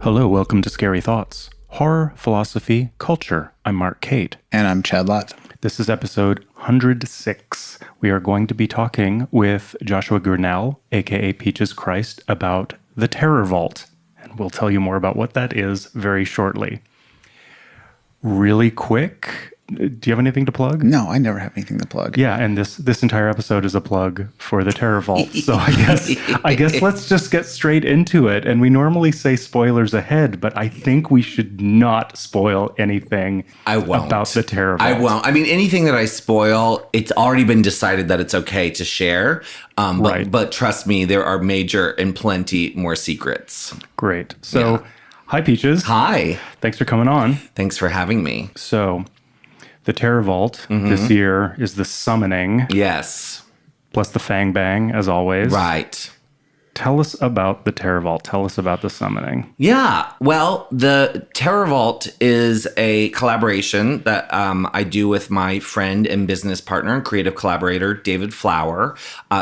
Hello, welcome to Scary Thoughts. Horror, philosophy, culture. I'm Mark Kate. And I'm Chad Lott. This is episode 106. We are going to be talking with Joshua Grannell, aka Peaches Christ, about the Terror Vault. And we'll tell you more about what that is very shortly. Really quick, do you have anything to plug? No, I never have anything to plug. Yeah, and this entire episode is a plug for the Terror Vault. So I guess let's just get straight into it. And we normally say spoilers ahead, but I think we should not spoil anything about the Terror Vault. I won't. I mean, anything that I spoil, it's already been decided that it's okay to share. Right. But trust me, there are major and plenty more secrets. Great. So, Hi, Peaches. Hi. Thanks for coming on. Thanks for having me. So, the Terror Vault this year is the Summoning. Yes. Plus the Fang Bang, as always. Right. Tell us about the Terror Vault. Tell us about the Summoning. Yeah. Well, the Terror Vault is a collaboration that I do with my friend and business partner and creative collaborator, David Flower.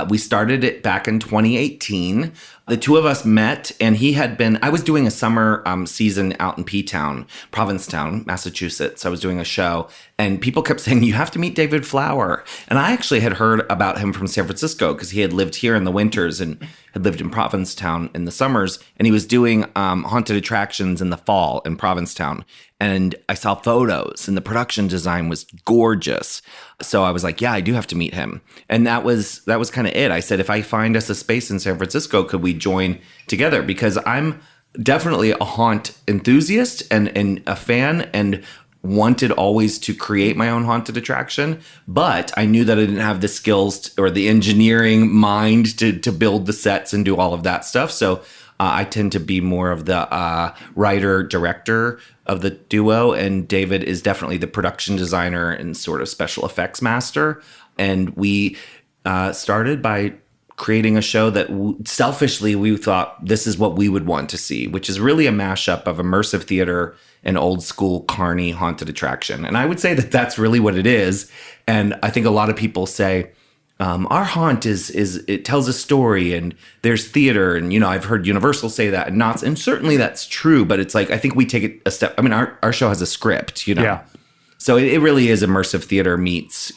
We started it back in 2018. The two of us met, and I was doing a summer season out in P-Town, Provincetown, Massachusetts. I was doing a show, and people kept saying, you have to meet David Flower. And I actually had heard about him from San Francisco because he had lived here in the winters and had lived in Provincetown in the summers. And he was doing haunted attractions in the fall in Provincetown. And I saw photos, and the production design was gorgeous. So I was like, yeah, I do have to meet him. And that was kind of it. I said, if I find us a space in San Francisco, could we join together? Because I'm definitely a haunt enthusiast and a fan and wanted always to create my own haunted attraction. But I knew that I didn't have the skills or the engineering mind to build the sets and do all of that stuff. So I tend to be more of the writer-director of the duo, and David is definitely the production designer and sort of special effects master. And we started by creating a show that selfishly we thought this is what we would want to see, which is really a mashup of immersive theater and old school carny haunted attraction. And I would say that that's really what it is. And I think a lot of people say, our haunt is it tells a story and there's theater. And, I've heard Universal say that and certainly that's true. But it's like, I think we take it a step. I mean, our show has a script, Yeah. So it really is immersive theater meets,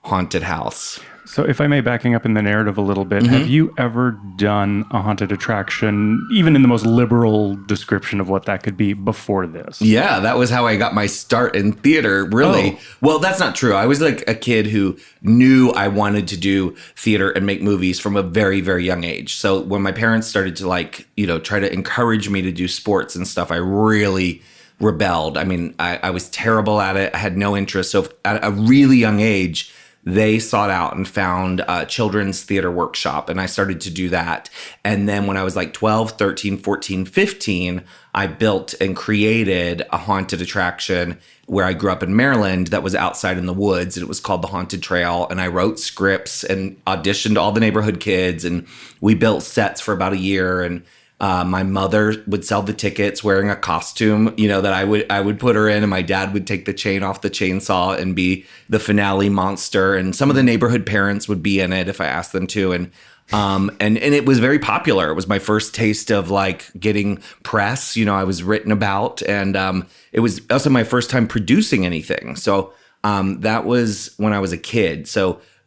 haunted house. So if I may, backing up in the narrative a little bit, have you ever done a haunted attraction, even in the most liberal description of what that could be, before this? Yeah, that was how I got my start in theater, really. Oh. Well, that's not true. I was like a kid who knew I wanted to do theater and make movies from a very, very young age. So when my parents started to try to encourage me to do sports and stuff, I really rebelled. I mean, I was terrible at it. I had no interest. So at a really young age, they sought out and found a children's theater workshop, and I started to do that. And then when I was like 12, 13, 14, 15, I built and created a haunted attraction where I grew up in Maryland that was outside in the woods, and it was called The Haunted Trail. And I wrote scripts and auditioned all the neighborhood kids, and we built sets for about a year. And my mother would sell the tickets wearing a costume, that I would put her in, and my dad would take the chain off the chainsaw and be the finale monster. And some of the neighborhood parents would be in it if I asked them to. And it was very popular. It was my first taste of like getting press, I was written about, and it was also my first time producing anything. So that was when I was a kid.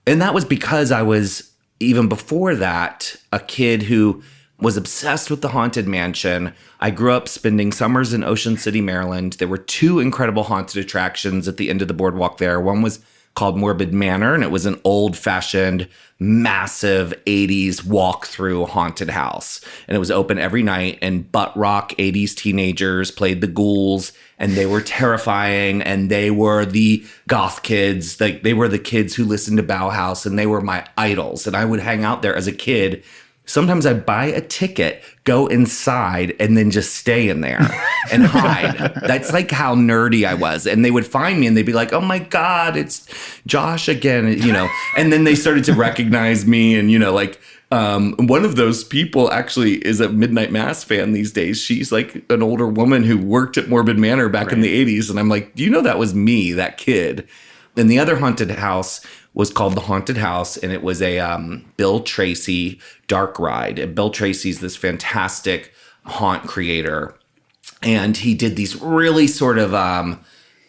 And that was because I was, even before that, a kid who was obsessed with the Haunted Mansion. I grew up spending summers in Ocean City, Maryland. There were two incredible haunted attractions at the end of the boardwalk there. One was called Morbid Manor, and it was an old-fashioned, massive 80s walk-through haunted house. And it was open every night, and butt rock 80s teenagers played the ghouls, and they were terrifying, and they were the goth kids. They were the kids who listened to Bauhaus, and they were my idols. And I would hang out there as a kid. Sometimes I'd buy a ticket, go inside, and then just stay in there and hide. That's like how nerdy I was. And they would find me and they'd be like, oh my God, it's Josh again, And then they started to recognize me and, one of those people actually is a Midnight Mass fan these days. She's like an older woman who worked at Morbid Manor back in the 80s. And I'm like, do you know that was me, that kid? And the other haunted house was called The Haunted House, and it was a Bill Tracy dark ride. And Bill Tracy's this fantastic haunt creator and he did these really sort of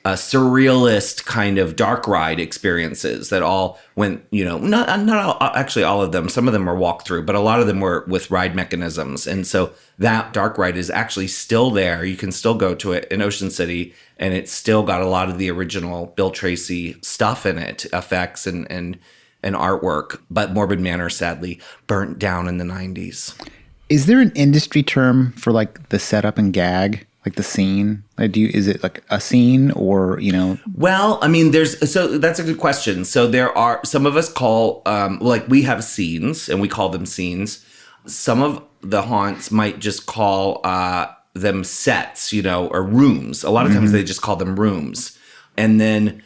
surrealist kind of dark ride experiences that all went, not all, actually all of them. Some of them were walk through, but a lot of them were with ride mechanisms. And so that dark ride is actually still there. You can still go to it in Ocean City, and it's still got a lot of the original Bill Tracy stuff in it, effects and artwork. But Morbid Manor sadly burnt down in the 90s. Is there an industry term for like the setup and gag? Like the scene? Like, is it like a scene or, Well, I mean, so that's a good question. So there are, some of us call, like we have scenes and we call them scenes. Some of the haunts might just call them sets, or rooms. A lot of times they just call them rooms. And then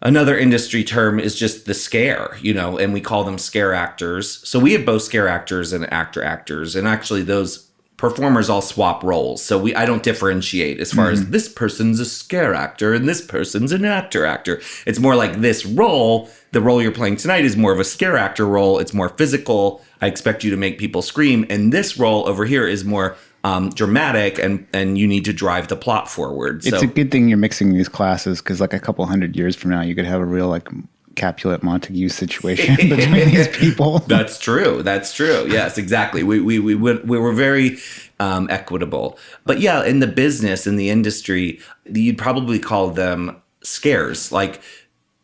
another industry term is just the scare, and we call them scare actors. So we have both scare actors and actors. And actually those performers all swap roles. So I don't differentiate as far as this person's a scare actor and this person's an actor. It's more like this role, the role you're playing tonight is more of a scare actor role. It's more physical. I expect you to make people scream. And this role over here is more dramatic and you need to drive the plot forward. It's a good thing you're mixing these classes because like a couple hundred years from now, you could have a real like Capulet Montague situation between these people. That's true. Yes, exactly. We were very equitable. But yeah, in the business, in the industry, you'd probably call them scares,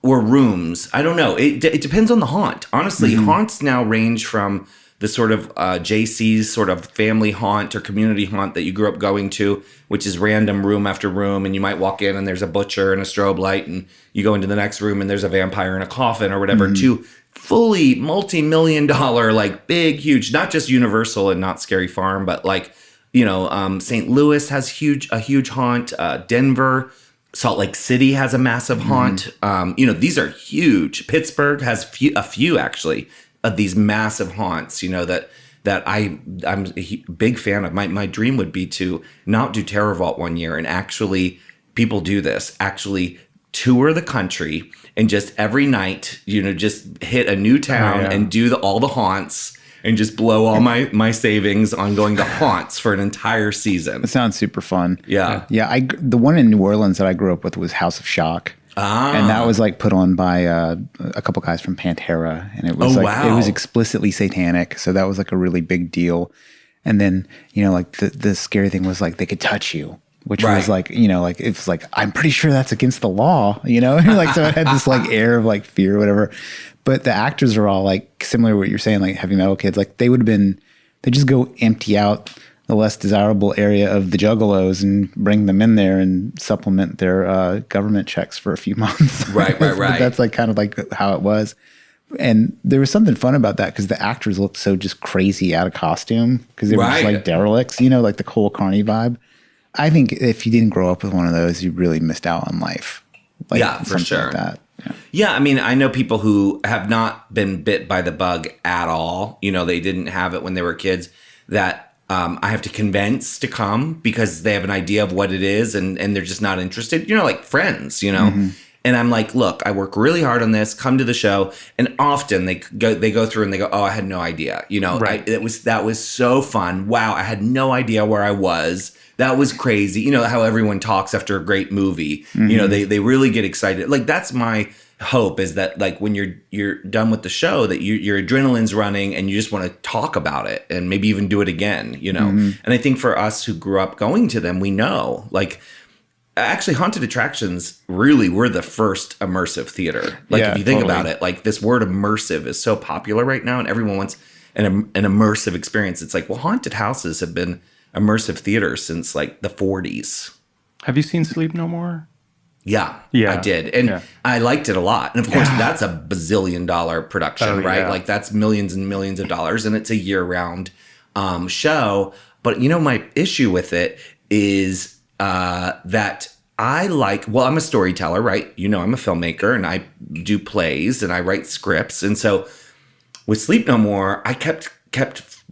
or rooms. I don't know. It depends on the haunt. Honestly, haunts now range from the sort of JC's sort of family haunt or community haunt that you grew up going to, which is random room after room, and you might walk in and there's a butcher and a strobe light, and you go into the next room and there's a vampire in a coffin or whatever, to fully multi-million-dollar, like big, huge, not just Universal and Not Scary Farm, but St. Louis has a huge haunt, Denver, Salt Lake City has a massive haunt. These are huge. Pittsburgh has a few actually of these massive haunts, that I'm a big fan of. My dream would be to not do Terror Vault one year and actually, people do this, actually tour the country and just every night, just hit a new town and do all the haunts and just blow all my savings on going to haunts for an entire season. It sounds super fun. Yeah. Yeah. The one in New Orleans that I grew up with was House of Shock. And that was like put on by a couple guys from Pantera, and it was it was explicitly satanic. So that was like a really big deal. And then, like the scary thing was like they could touch you, which was like, it's like, I'm pretty sure that's against the law, like, so it had this like air of like fear or whatever. But the actors are all like similar to what you're saying, like heavy metal kids, like they just go empty out the less desirable area of the juggalos and bring them in there and supplement their government checks for a few months. Right. That's like kind of like how it was. And there was something fun about that because the actors looked so just crazy out of costume because they were just like derelicts, like the Cole Carney vibe. I think if you didn't grow up with one of those, you really missed out on life. For sure. Like that. Yeah, I mean, I know people who have not been bit by the bug at all. They didn't have it when they were kids that I have to convince to come because they have an idea of what it is and they're just not interested, like friends, And I'm like, look, I work really hard on this, come to the show. And often they go through and they go, oh, I had no idea. That was so fun. Wow. I had no idea where I was. That was crazy. How everyone talks after a great movie, they really get excited. Like that's my hope is that like when you're done with the show that your adrenaline's running and you just want to talk about it and maybe even do it again, And I think for us who grew up going to them, we know like actually haunted attractions really were the first immersive theater. Like if you think about it, like this word immersive is so popular right now and everyone wants an immersive experience. It's like, well, haunted houses have been immersive theater since like the 40s. Have you seen Sleep No More? Yeah, I did. And I liked it a lot. And of course, that's a bazillion-dollar production, right? Yeah. Like that's millions and millions of dollars and it's a year-round show. But my issue with it is that I'm a storyteller, right? I'm a filmmaker and I do plays and I write scripts. And so with Sleep No More, I kept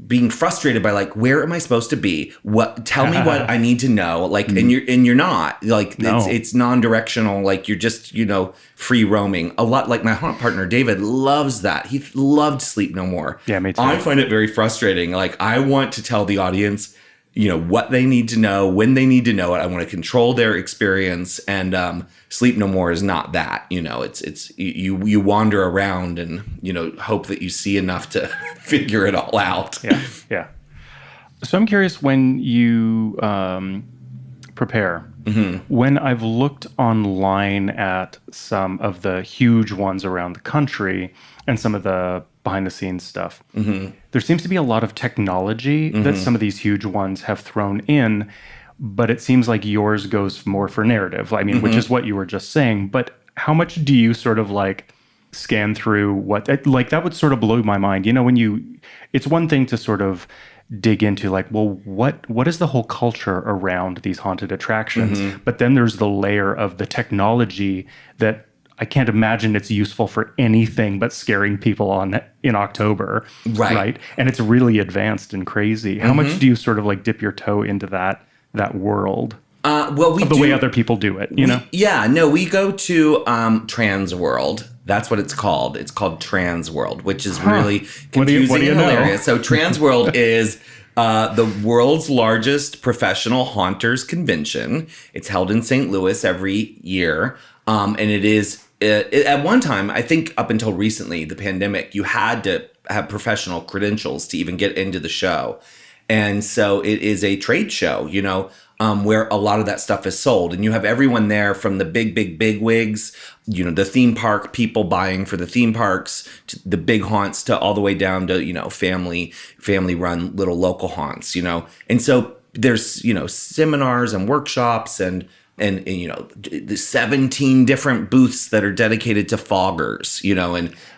being frustrated by like, where am I supposed to be? Tell me what I need to know. Like, and you're not like, it's non-directional. Like you're just, free roaming a lot. Like my haunt partner, David, loves that. He loved Sleep No More. Yeah, me too. I find it very frustrating. Like I want to tell the audience, what they need to know, when they need to know it. I want to control their experience, and Sleep No More is not that. It's you wander around and hope that you see enough to figure it all out. Yeah. So I'm curious, when you prepare, when I've looked online at some of the huge ones around the country and some of the behind the scenes stuff, there seems to be a lot of technology that some of these huge ones have thrown in, but it seems like yours goes more for narrative. I mean, which is what you were just saying. But how much do you sort of like scan through like that would sort of blow my mind. It's one thing to sort of dig into like, well, what is the whole culture around these haunted attractions? But then there's the layer of the technology that I can't imagine it's useful for anything but scaring people in October. Right. And it's really advanced and crazy. How much do you sort of like dip your toe into that world? The way other people do it, we go to Trans World. That's what it's called. It's called Trans World, which is really confusing and hilarious. So Trans World is the world's largest professional haunters convention. It's held in St. Louis every year. And it is, at one time, I think up until recently, the pandemic, you had to have professional credentials to even get into the show. And so it is a trade show, where a lot of that stuff is sold. And you have everyone there from the big wigs, the theme park people buying for the theme parks, to the big haunts, to all the way down to, family run little local haunts, And so there's, seminars and workshops and the 17 different booths that are dedicated to foggers,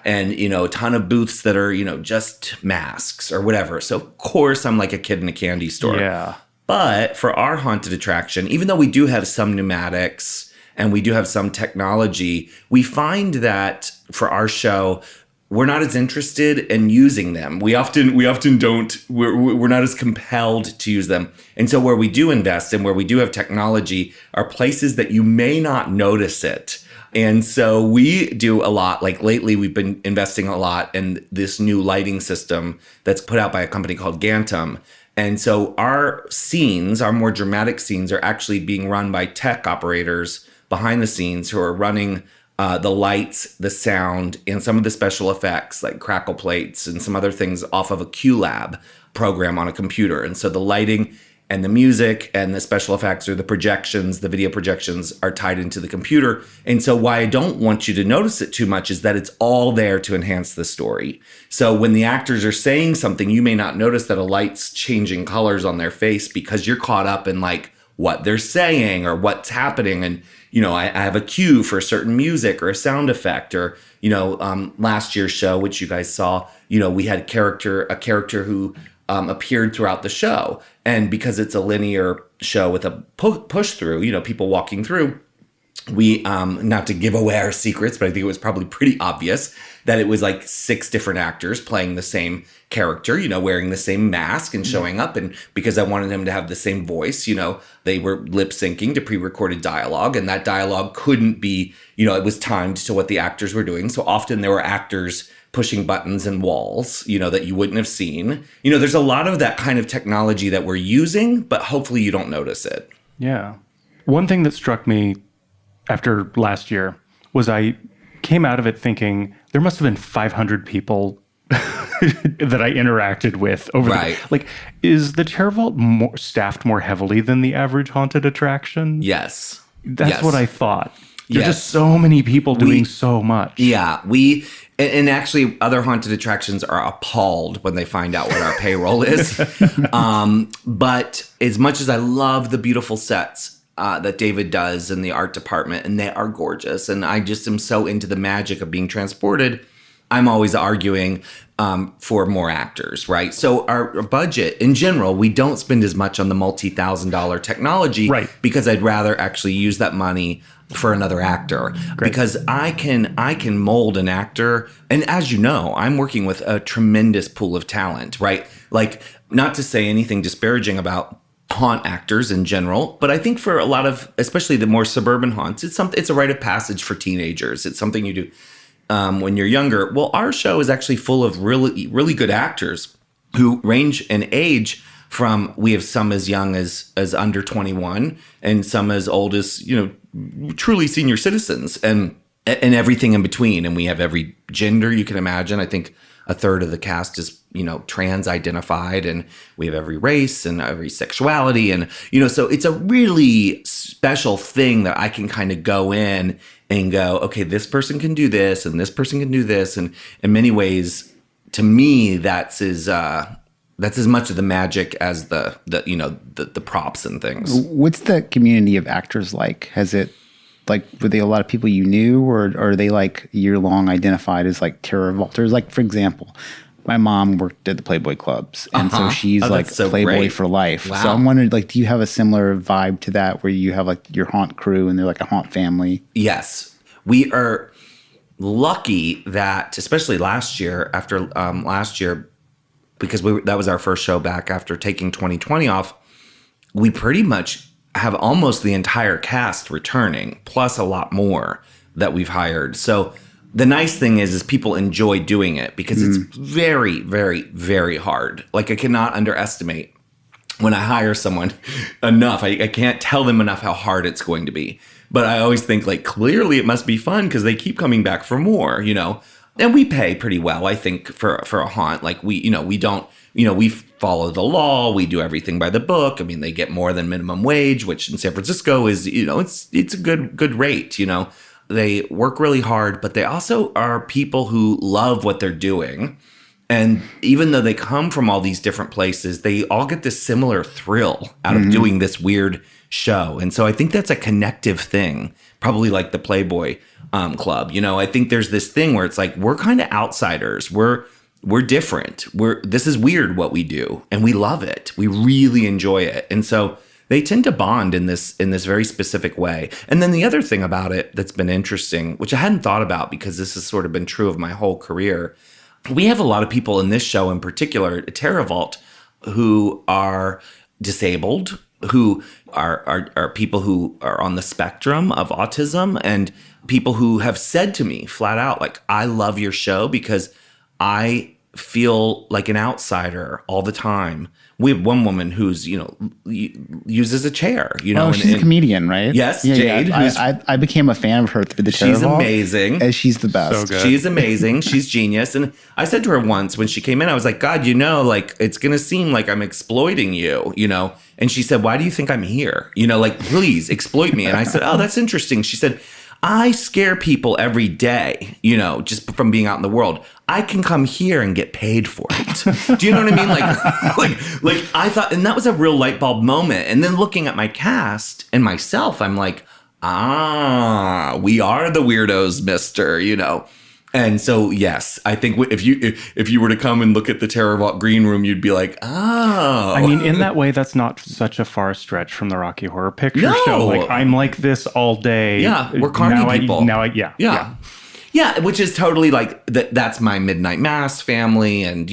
and a ton of booths that are, just masks or whatever. So of course I'm like a kid in a candy store. Yeah. But for our haunted attraction, even though we do have some pneumatics and we do have some technology, we find that for our show, we're not as interested in using them. We often don't. We're not as compelled to use them. And so where we do invest and where we do have technology are places that you may not notice it. And so we do a lot. Like lately, we've been investing a lot in this new lighting system that's put out by a company called Gantum. And so our scenes, our more dramatic scenes, are actually being run by tech operators behind the scenes who are running the lights, the sound, and some of the special effects like crackle plates and some other things off of a QLab program on a computer. And so the lighting and the music and the special effects or the projections, the video projections are tied into the computer. And so why I don't want you to notice it too much is that it's all there to enhance the story. So when the actors are saying something, you may not notice that a light's changing colors on their face because you're caught up in like what they're saying or what's happening. And, I have a cue for a certain music or a sound effect or, last year's show, which you guys saw, we had a character who appeared throughout the show. And because it's a linear show with a push through, people walking through, we, not to give away our secrets, but I think it was probably pretty obvious that it was like 6 different actors playing the same character, wearing the same mask and showing up. And because I wanted him to have the same voice, they were lip syncing to pre-recorded dialogue, and that dialogue couldn't be, it was timed to what the actors were doing. So often there were actors pushing buttons and walls, that you wouldn't have seen. There's a lot of that kind of technology that we're using, but hopefully you don't notice it. Yeah. One thing that struck me after last year was I came out of it thinking there must have been 500 people that I interacted with over right. Is the Terror Vault staffed more heavily than the average haunted attraction? Yes. That's what I thought. There's just so many people doing so much. Yeah, and actually other haunted attractions are appalled when they find out what our payroll is. But as much as I love the beautiful sets that David does in the art department, and they are gorgeous, and I just am so into the magic of being transported, I'm always arguing for more actors, right? So our budget, in general, we don't spend as much on the multi-$1,000 technology, right? Because I'd rather actually use that money for another actor. Great. Because I can mold an actor, and as you know, I'm working with a tremendous pool of talent, right? Like, not to say anything disparaging about haunt actors in general, but I think for a lot of, especially the more suburban haunts, it's a rite of passage for teenagers. It's something you do when you're younger. Well, our show is actually full of really, really good actors who range in age we have some as young as under 21 and some as old as, truly senior citizens and everything in between. And we have every gender you can imagine. I think a third of the cast is, trans identified, and we have every race and every sexuality. And, so it's a really special thing that I can kind of go in and go, okay, this person can do this and this person can do this. And in many ways, to me, that's as much of the magic as the props and things. What's the community of actors like? Were they a lot of people you knew, or are they like year-long identified as like terror vaulters? Like, for example, my mom worked at the Playboy clubs, and so she's Playboy great. For life. Wow. So I'm wondering, do you have a similar vibe to that, where you have like your haunt crew and they're like a haunt family? Yes, we are lucky that, especially last year, because that was our first show back after taking 2020 off, we pretty much have almost the entire cast returning, plus a lot more that we've hired. So the nice thing is people enjoy doing it because it's very, very, very hard. Like, I cannot underestimate when I hire someone enough. I can't tell them enough how hard it's going to be. But I always think, like, clearly it must be fun because they keep coming back for more, And we pay pretty well, I think, for a haunt. Like, we don't, we follow the law. We do everything by the book. I mean, they get more than minimum wage, which in San Francisco is, it's a good rate, They work really hard, but they also are people who love what they're doing. And even though they come from all these different places, they all get this similar thrill out of doing this weird show. And so I think that's a connective thing, probably like the Playboy Club. I think there's this thing where it's like, we're kind of outsiders. We're different. This is weird what we do, and we love it. We really enjoy it. And so they tend to bond in this very specific way. And then the other thing about it that's been interesting, which I hadn't thought about because this has sort of been true of my whole career, we have a lot of people in this show in particular, Terror Vault, who are disabled, who are people who are on the spectrum of autism, and people who have said to me flat out, like, I love your show because I feel like an outsider all the time. We have one woman who's, uses a chair, Oh, she's a comedian, right? Yes, yeah, Jade. Yeah. I became a fan of her through the Terror Vault. She's amazing. And she's the best. So good. She's amazing. She's genius. And I said to her once when she came in, I was like, God, it's going to seem like I'm exploiting you, And she said, why do you think I'm here? Please exploit me. And I said, oh, that's interesting. She said, I scare people every day, just from being out in the world. I can come here and get paid for it. Do you know what I mean? Like I thought, and that was a real light bulb moment. And then looking at my cast and myself, I'm like, we are the weirdos, mister, And so, yes, I think if you were to come and look at the Terror Vault green room, you'd be like, oh. I mean, in that way, that's not such a far stretch from the Rocky Horror Picture Show. Like, I'm like this all day. Yeah, we're carny people. Yeah, which is totally like, that's my Midnight Mass family. And,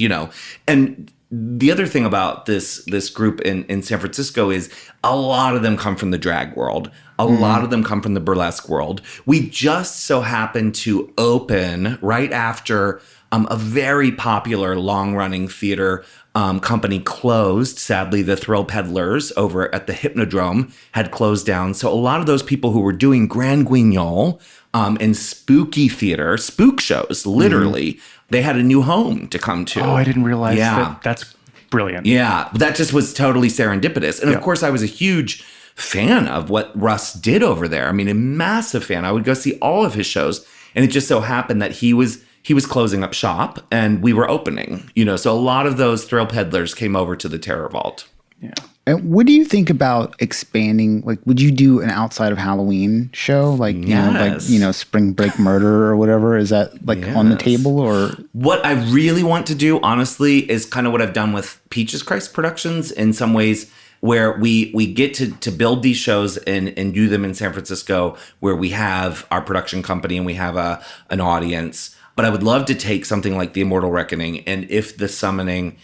and the other thing about this group in San Francisco is a lot of them come from the drag world. A lot of them come from the burlesque world. We just so happened to open right after a very popular long-running theater company closed. Sadly, the Thrill Peddlers over at the Hypnodrome had closed down. So a lot of those people who were doing Grand Guignol and spooky theater, spook shows, literally, they had a new home to come to. Oh, I didn't realize that. That's brilliant. Yeah, that just was totally serendipitous. And of course, I was a huge fan of what Russ did over there. I mean, a massive fan. I would go see all of his shows. And it just so happened that he was closing up shop and we were opening, so a lot of those Thrill Peddlers came over to the Terror Vault. Yeah. And what do you think about expanding? Like, would you do an outside of Halloween show? Like, Spring Break Murder or whatever? Is that on the table, or? What I really want to do, honestly, is kind of what I've done with Peaches Christ Productions in some ways, where we get to build these shows and do them in San Francisco, where we have our production company and we have an audience. But I would love to take something like The Immortal Reckoning, and if The Summoning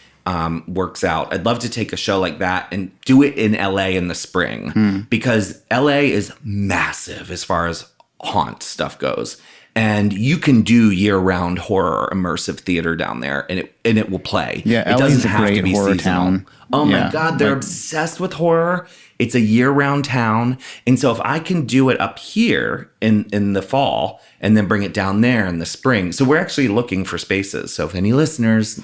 works out, I'd love to take a show like that and do it in LA in the spring, because LA is massive as far as haunt stuff goes. And you can do year-round horror immersive theater down there, and it will play. Yeah, it LA's a great horror town. Oh my God, they're obsessed with horror. It's a year-round town, and so if I can do it up here in the fall and then bring it down there in the spring, so we're actually looking for spaces. So if any listeners,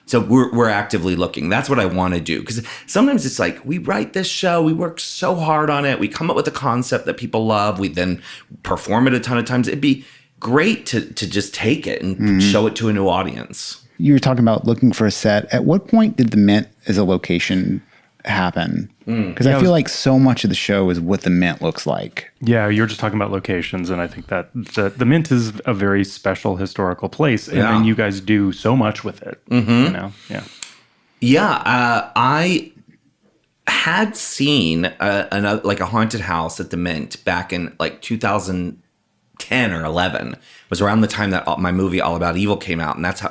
so we're actively looking. That's what I want to do, because sometimes it's like we write this show, we work so hard on it, we come up with a concept that people love, we then perform it a ton of times. It'd be great to just take it and show it to a new audience. You were talking about looking for a set. At what point did the Mint as a location happen? Because I feel like so much of the show is what the Mint looks like. Yeah, you're just talking about locations, and I think that the Mint is a very special historical place, and you guys do so much with it. I had seen a haunted house at the Mint back in like 2010 or 11. It was around the time that my movie All About Evil came out, and that's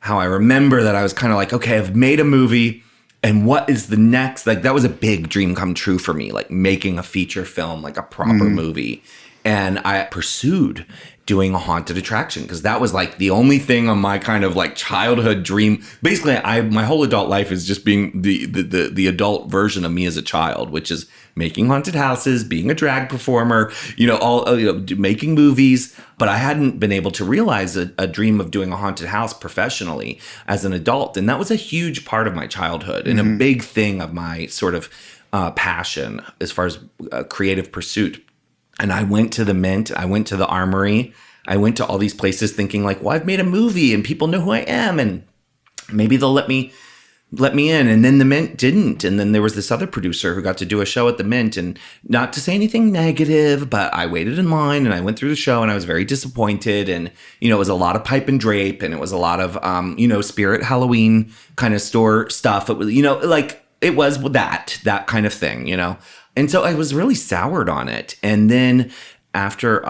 how I remember that I was kind of like, okay, I've made a movie. And what is the next? Like, that was a big dream come true for me, like making a feature film, like a proper movie. And I pursued doing a haunted attraction because that was like the only thing on my kind of like childhood dream. Basically, my whole adult life is just being the adult version of me as a child, which is making haunted houses, being a drag performer, making movies. But I hadn't been able to realize a dream of doing a haunted house professionally as an adult. And that was a huge part of my childhood and a big thing of my sort of passion as far as creative pursuit. And I went to the Mint, I went to the Armory, I went to all these places thinking like, well, I've made a movie and people know who I am and maybe they'll let me in. And then the Mint didn't. And then there was this other producer who got to do a show at the Mint, and not to say anything negative, but I waited in line and I went through the show and I was very disappointed. And, it was a lot of pipe and drape and it was a lot of, Spirit Halloween kind of store stuff. It was, it was that kind of thing, And so I was really soured on it. And then after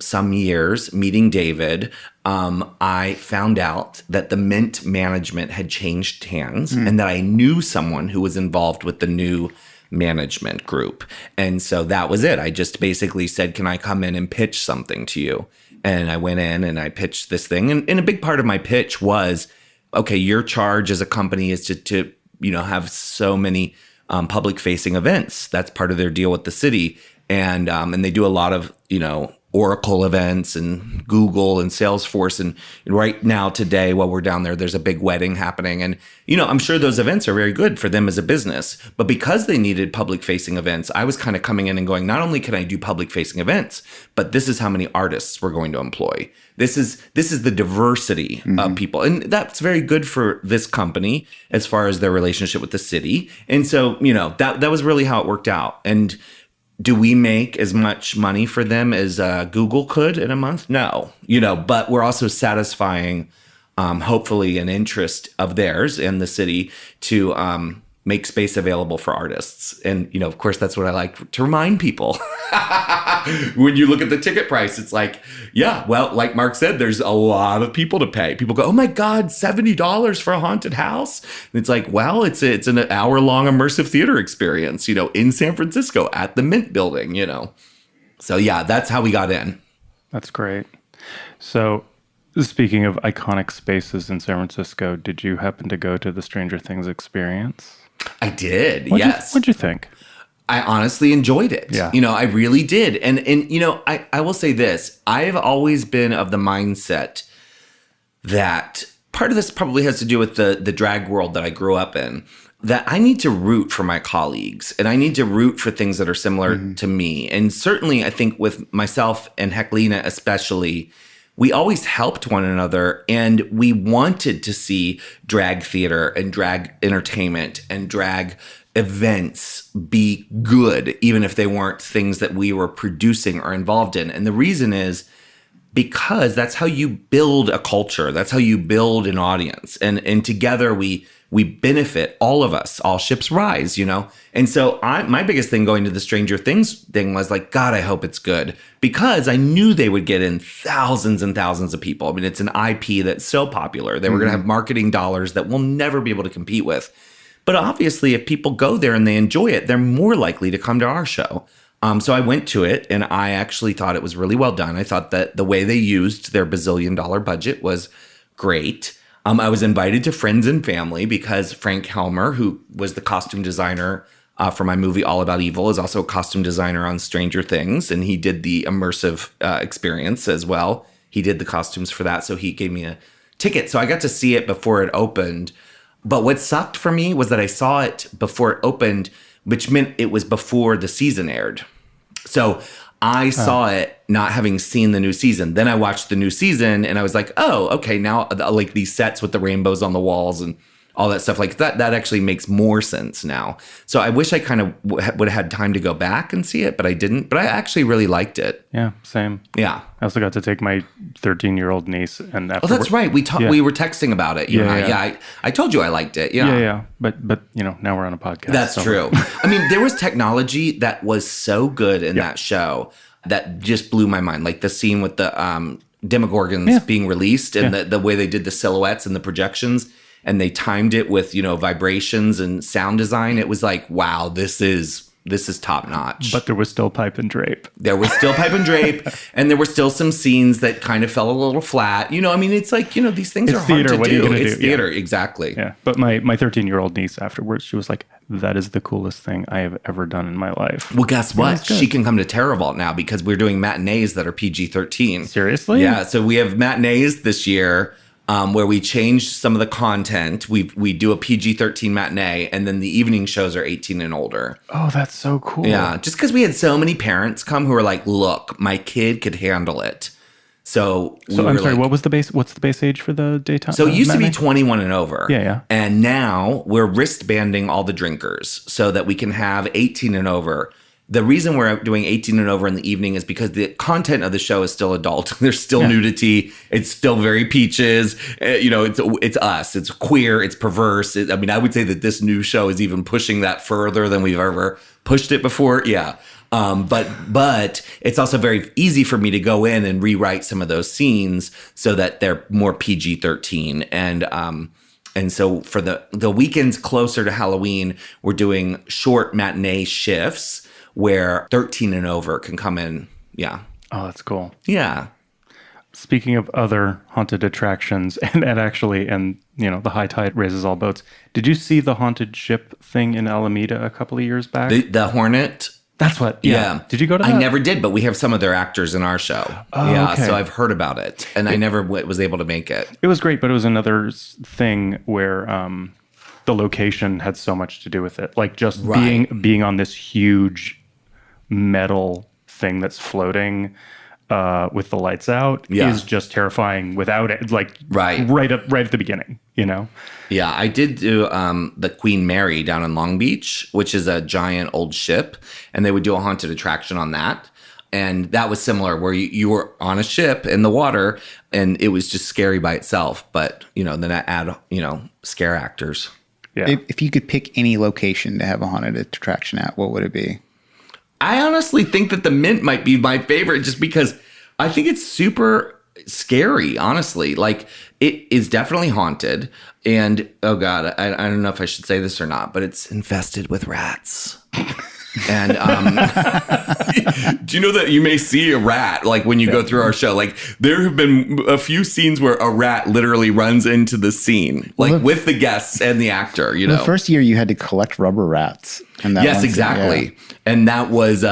some years meeting David, I found out that the Mint management had changed hands and that I knew someone who was involved with the new management group. And so that was it. I just basically said, can I come in and pitch something to you? And I went in and I pitched this thing. And a big part of my pitch was, okay, your charge as a company is to have so many public facing events. That's part of their deal with the city. And they do a lot of, Oracle events and Google and Salesforce. And right now today, while we're down there, there's a big wedding happening. And, I'm sure those events are very good for them as a business. But because they needed public facing events, I was kind of coming in and going, not only can I do public facing events, but this is how many artists we're going to employ. This is the diversity of people. And that's very good for this company as far as their relationship with the city. And so, that was really how it worked out. And do we make as much money for them as Google could in a month? No, but we're also satisfying, hopefully, an interest of theirs in the city to make space available for artists. And, of course, that's what I like to remind people. When you look at the ticket price, it's like, yeah, well, like Mark said, there's a lot of people to pay. People go, oh my God, $70 for a haunted house. And it's like, well, it's an hour-long immersive theater experience, in San Francisco at the Mint building, So yeah, that's how we got in. That's great. So speaking of iconic spaces in San Francisco, did you happen to go to the Stranger Things experience? I did, yes. What'd you think? I honestly enjoyed it. Yeah. I really did. And I will say this. I've always been of the mindset that part of this probably has to do with the drag world that I grew up in, that I need to root for my colleagues and I need to root for things that are similar to me. And certainly I think with myself and Heclina especially, we always helped one another, and we wanted to see drag theater and drag entertainment and drag events be good, even if they weren't things that we were producing or involved in. And the reason is because that's how you build a culture. That's how you build an audience. And together we benefit, all of us, all ships rise, And so my biggest thing going to the Stranger Things thing was like, God, I hope it's good, because I knew they would get in thousands and thousands of people. I mean, it's an IP that's so popular. They were going to have marketing dollars that we'll never be able to compete with. But obviously, if people go there and they enjoy it, they're more likely to come to our show. So I went to it, and I actually thought it was really well done. I thought that the way they used their bazillion-dollar budget was great. I was invited to friends and family because Frank Helmer, who was the costume designer for my movie All About Evil, is also a costume designer on Stranger Things, and he did the immersive experience as well. He did the costumes for that, so he gave me a ticket. So I got to see it before it opened. But what sucked for me was that I saw it before it opened, which meant it was before the season aired. So I saw it not having seen the new season. Then I watched the new season and I was like, oh, okay, now like these sets with the rainbows on the walls and all that stuff like that actually makes more sense now. So I wish I kind of would have had time to go back and see it, but I didn't. But I actually really liked it. Yeah, same. Yeah. I also got to take my 13-year-old niece, and oh, that's right. We were texting about it. You and I. Yeah, I told you I liked it. Yeah. Yeah. But now we're on a podcast. That's true. I mean, there was technology that was so good in that show that just blew my mind. Like the scene with the Demogorgons being released and the way they did the silhouettes and the projections. And they timed it with, vibrations and sound design. It was like, wow, this is top notch. But there was still pipe and drape. There was still pipe and drape. And there were still some scenes that kind of fell a little flat. It's like, these things are hard to do. What are you gonna it's do? theater, exactly. Yeah. But my 13-year-old niece afterwards, she was like, that is the coolest thing I have ever done in my life. Well, guess what? She can come to TerraVault now because we're doing matinees that are PG-13. Seriously? Yeah. So we have matinees this year. Where we change some of the content. We do a PG-13 matinee, and then the evening shows are 18 and older. Oh, that's so cool. Yeah, just because we had so many parents come who were like, look, my kid could handle it. So I'm sorry, what's the base age for the daytime? So it used matinee? to be 21 and over. Yeah. And now we're wristbanding all the drinkers so that we can have 18 and over. The reason we're doing 18 and over in the evening is because the content of the show is still adult. There's still nudity. It's still very peaches. It's us. It's queer. It's perverse. I would say that this new show is even pushing that further than we've ever pushed it before. Yeah. But it's also very easy for me to go in and rewrite some of those scenes so that they're more PG-13. And so for the weekends closer to Halloween, we're doing short matinee shifts where 13 and over can come in. Yeah. Oh, that's cool. Yeah. Speaking of other haunted attractions, and the high tide raises all boats. Did you see the haunted ship thing in Alameda a couple of years back? The Hornet? That's what. Yeah. Did you go to that? I never did, but we have some of their actors in our show. Oh, yeah. Okay. So I've heard about it, and I never was able to make it. It was great, but it was another thing where the location had so much to do with it. Like just being on this huge metal thing that's floating with the lights out is just terrifying without it. Like right at the beginning, Yeah, I did do the Queen Mary down in Long Beach, which is a giant old ship, and they would do a haunted attraction on that. And that was similar, where you were on a ship in the water, and it was just scary by itself. But then I add scare actors. Yeah. If you could pick any location to have a haunted attraction at, what would it be? I honestly think that the Mint might be my favorite just because I think it's super scary, honestly. Like, it is definitely haunted. And, oh, God, I don't know if I should say this or not, but it's infested with rats. And do you know that you may see a rat like when you go through our show? Like there have been a few scenes where a rat literally runs into the scene, like with the guests and the actor. The first year you had to collect rubber rats. And that yes, exactly. Yeah. And that was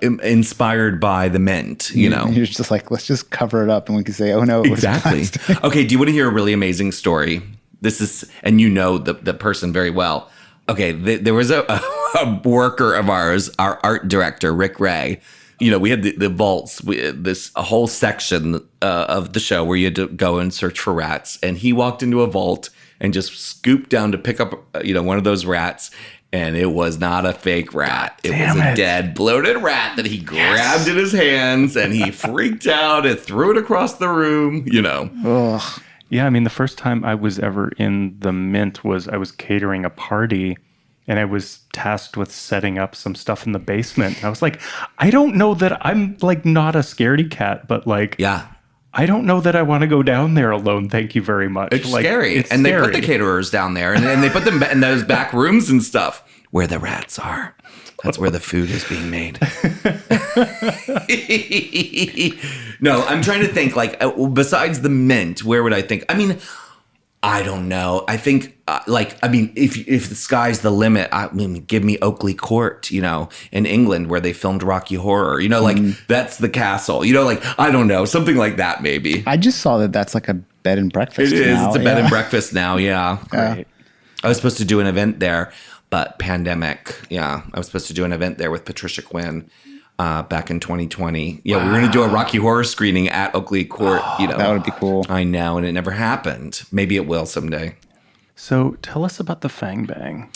inspired by the Mint. You're just like, let's just cover it up, and we can say, oh no, it was plastic. Okay, do you want to hear a really amazing story? This is, and the person very well. Okay, there was a worker of ours, our art director, Rick Ray. We had the vaults, a whole section of the show where you had to go and search for rats. And he walked into a vault and just scooped down to pick up, one of those rats. And it was not a fake rat. It was a dead, bloated rat that he grabbed in his hands, and he freaked out and threw it across the room, Ugh. Yeah, the first time I was ever in the Mint was I was catering a party, and I was tasked with setting up some stuff in the basement. And I was like, I don't know that I'm like not a scaredy cat, but I don't know that I want to go down there alone. Thank you very much. It's scary. And they put the caterers down there, and they put them in those back rooms and stuff where the rats are. That's where the food is being made. No, I'm trying to think, like, besides the mint, where would I think? I mean, I don't know. I think, if the sky's the limit, give me Oakley Court, in England where they filmed Rocky Horror, that's the castle, I don't know, something like that maybe. I just saw that's like a bed and breakfast. It is. Now. It's a bed and breakfast now. Yeah. Great. I was supposed to do an event there, but pandemic. Yeah. I was supposed to do an event there with Patricia Quinn. Back in 2020. Yeah, wow. We were going to do a Rocky Horror screening at Oakley Court. That would be cool. I know, and it never happened. Maybe it will someday. So tell us about the Fang Bang.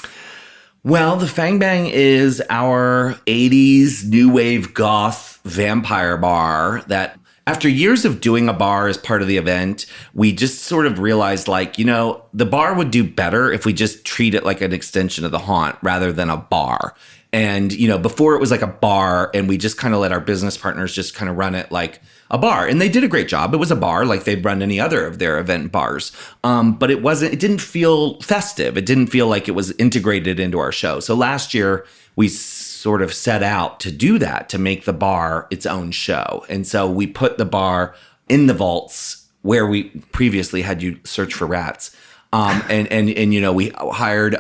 Well, the Fang Bang is our 80s new wave goth vampire bar that after years of doing a bar as part of the event, we just sort of realized the bar would do better if we just treat it like an extension of the haunt rather than a bar. And, before it was like a bar and we just kind of let our business partners just kind of run it like a bar. And they did a great job. It was a bar like they'd run any other of their event bars. But it didn't feel festive. It didn't feel like it was integrated into our show. So last year we sort of set out to do that, to make the bar its own show. And so we put the bar in the vaults where we previously had you search for rats. And we hired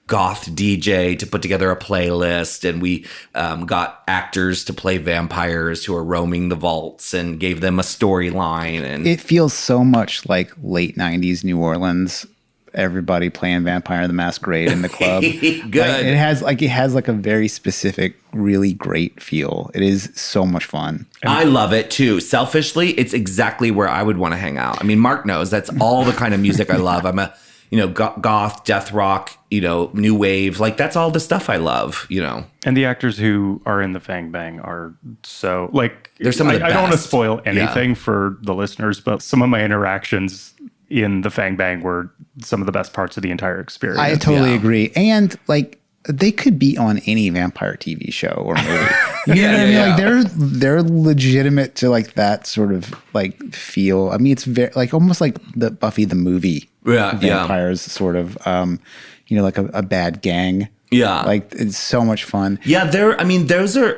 goth DJ to put together a playlist, and we got actors to play vampires who are roaming the vaults and gave them a storyline. And it feels so much like late 90s New Orleans. Everybody playing Vampire the Masquerade in the club. Good. It has a very specific, really great feel. It is so much fun. I love it too. Selfishly, it's exactly where I would want to hang out. I mean, Mark knows that's all the kind of music I love. I'm a goth, death rock, new wave. Like, that's all the stuff I love, And the actors who are in the Fang Bang are so, they're some of the best. I don't want to spoil anything for the listeners, but some of my interactions in the Fang Bang were some of the best parts of the entire experience. I totally agree. And, they could be on any vampire TV show or movie. You know what I mean? Like, they're legitimate to, that sort of, feel. I mean, it's very, almost like the Buffy the movie. Vampires sort of, like a bad gang. Yeah. It's so much fun. Yeah, those are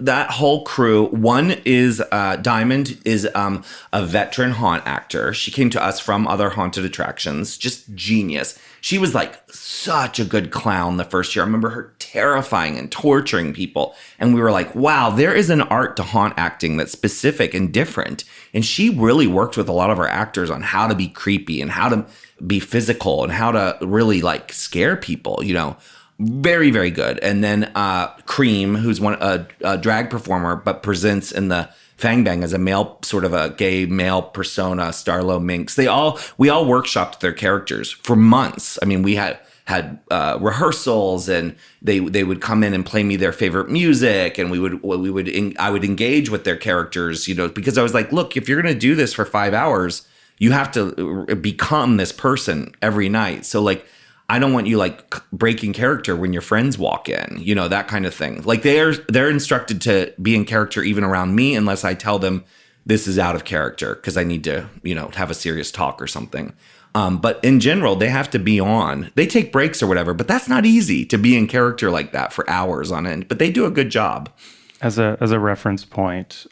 that whole crew. One is Diamond is a veteran haunt actor. She came to us from other haunted attractions. Just genius. She was such a good clown the first year. I remember her terrifying and torturing people. And we were like, wow, there is an art to haunt acting that's specific and different. And she really worked with a lot of our actors on how to be creepy and how to be physical and how to really scare people, Very, very good. And then Cream, who's a drag performer, but presents in the Fang Bang as a male, sort of a gay male persona, Starlo Minx. We all workshopped their characters for months. I mean, we had rehearsals, and they would come in and play me their favorite music, and I would engage with their characters, because I was like, look, if you're going to do this for 5 hours, you have to become this person every night. So I don't want you breaking character when your friends walk in, that kind of thing. They're instructed to be in character even around me, unless I tell them this is out of character because I need to, have a serious talk or something. But in general, they have to be on. They take breaks or whatever, but that's not easy to be in character like that for hours on end. But they do a good job. As a reference point,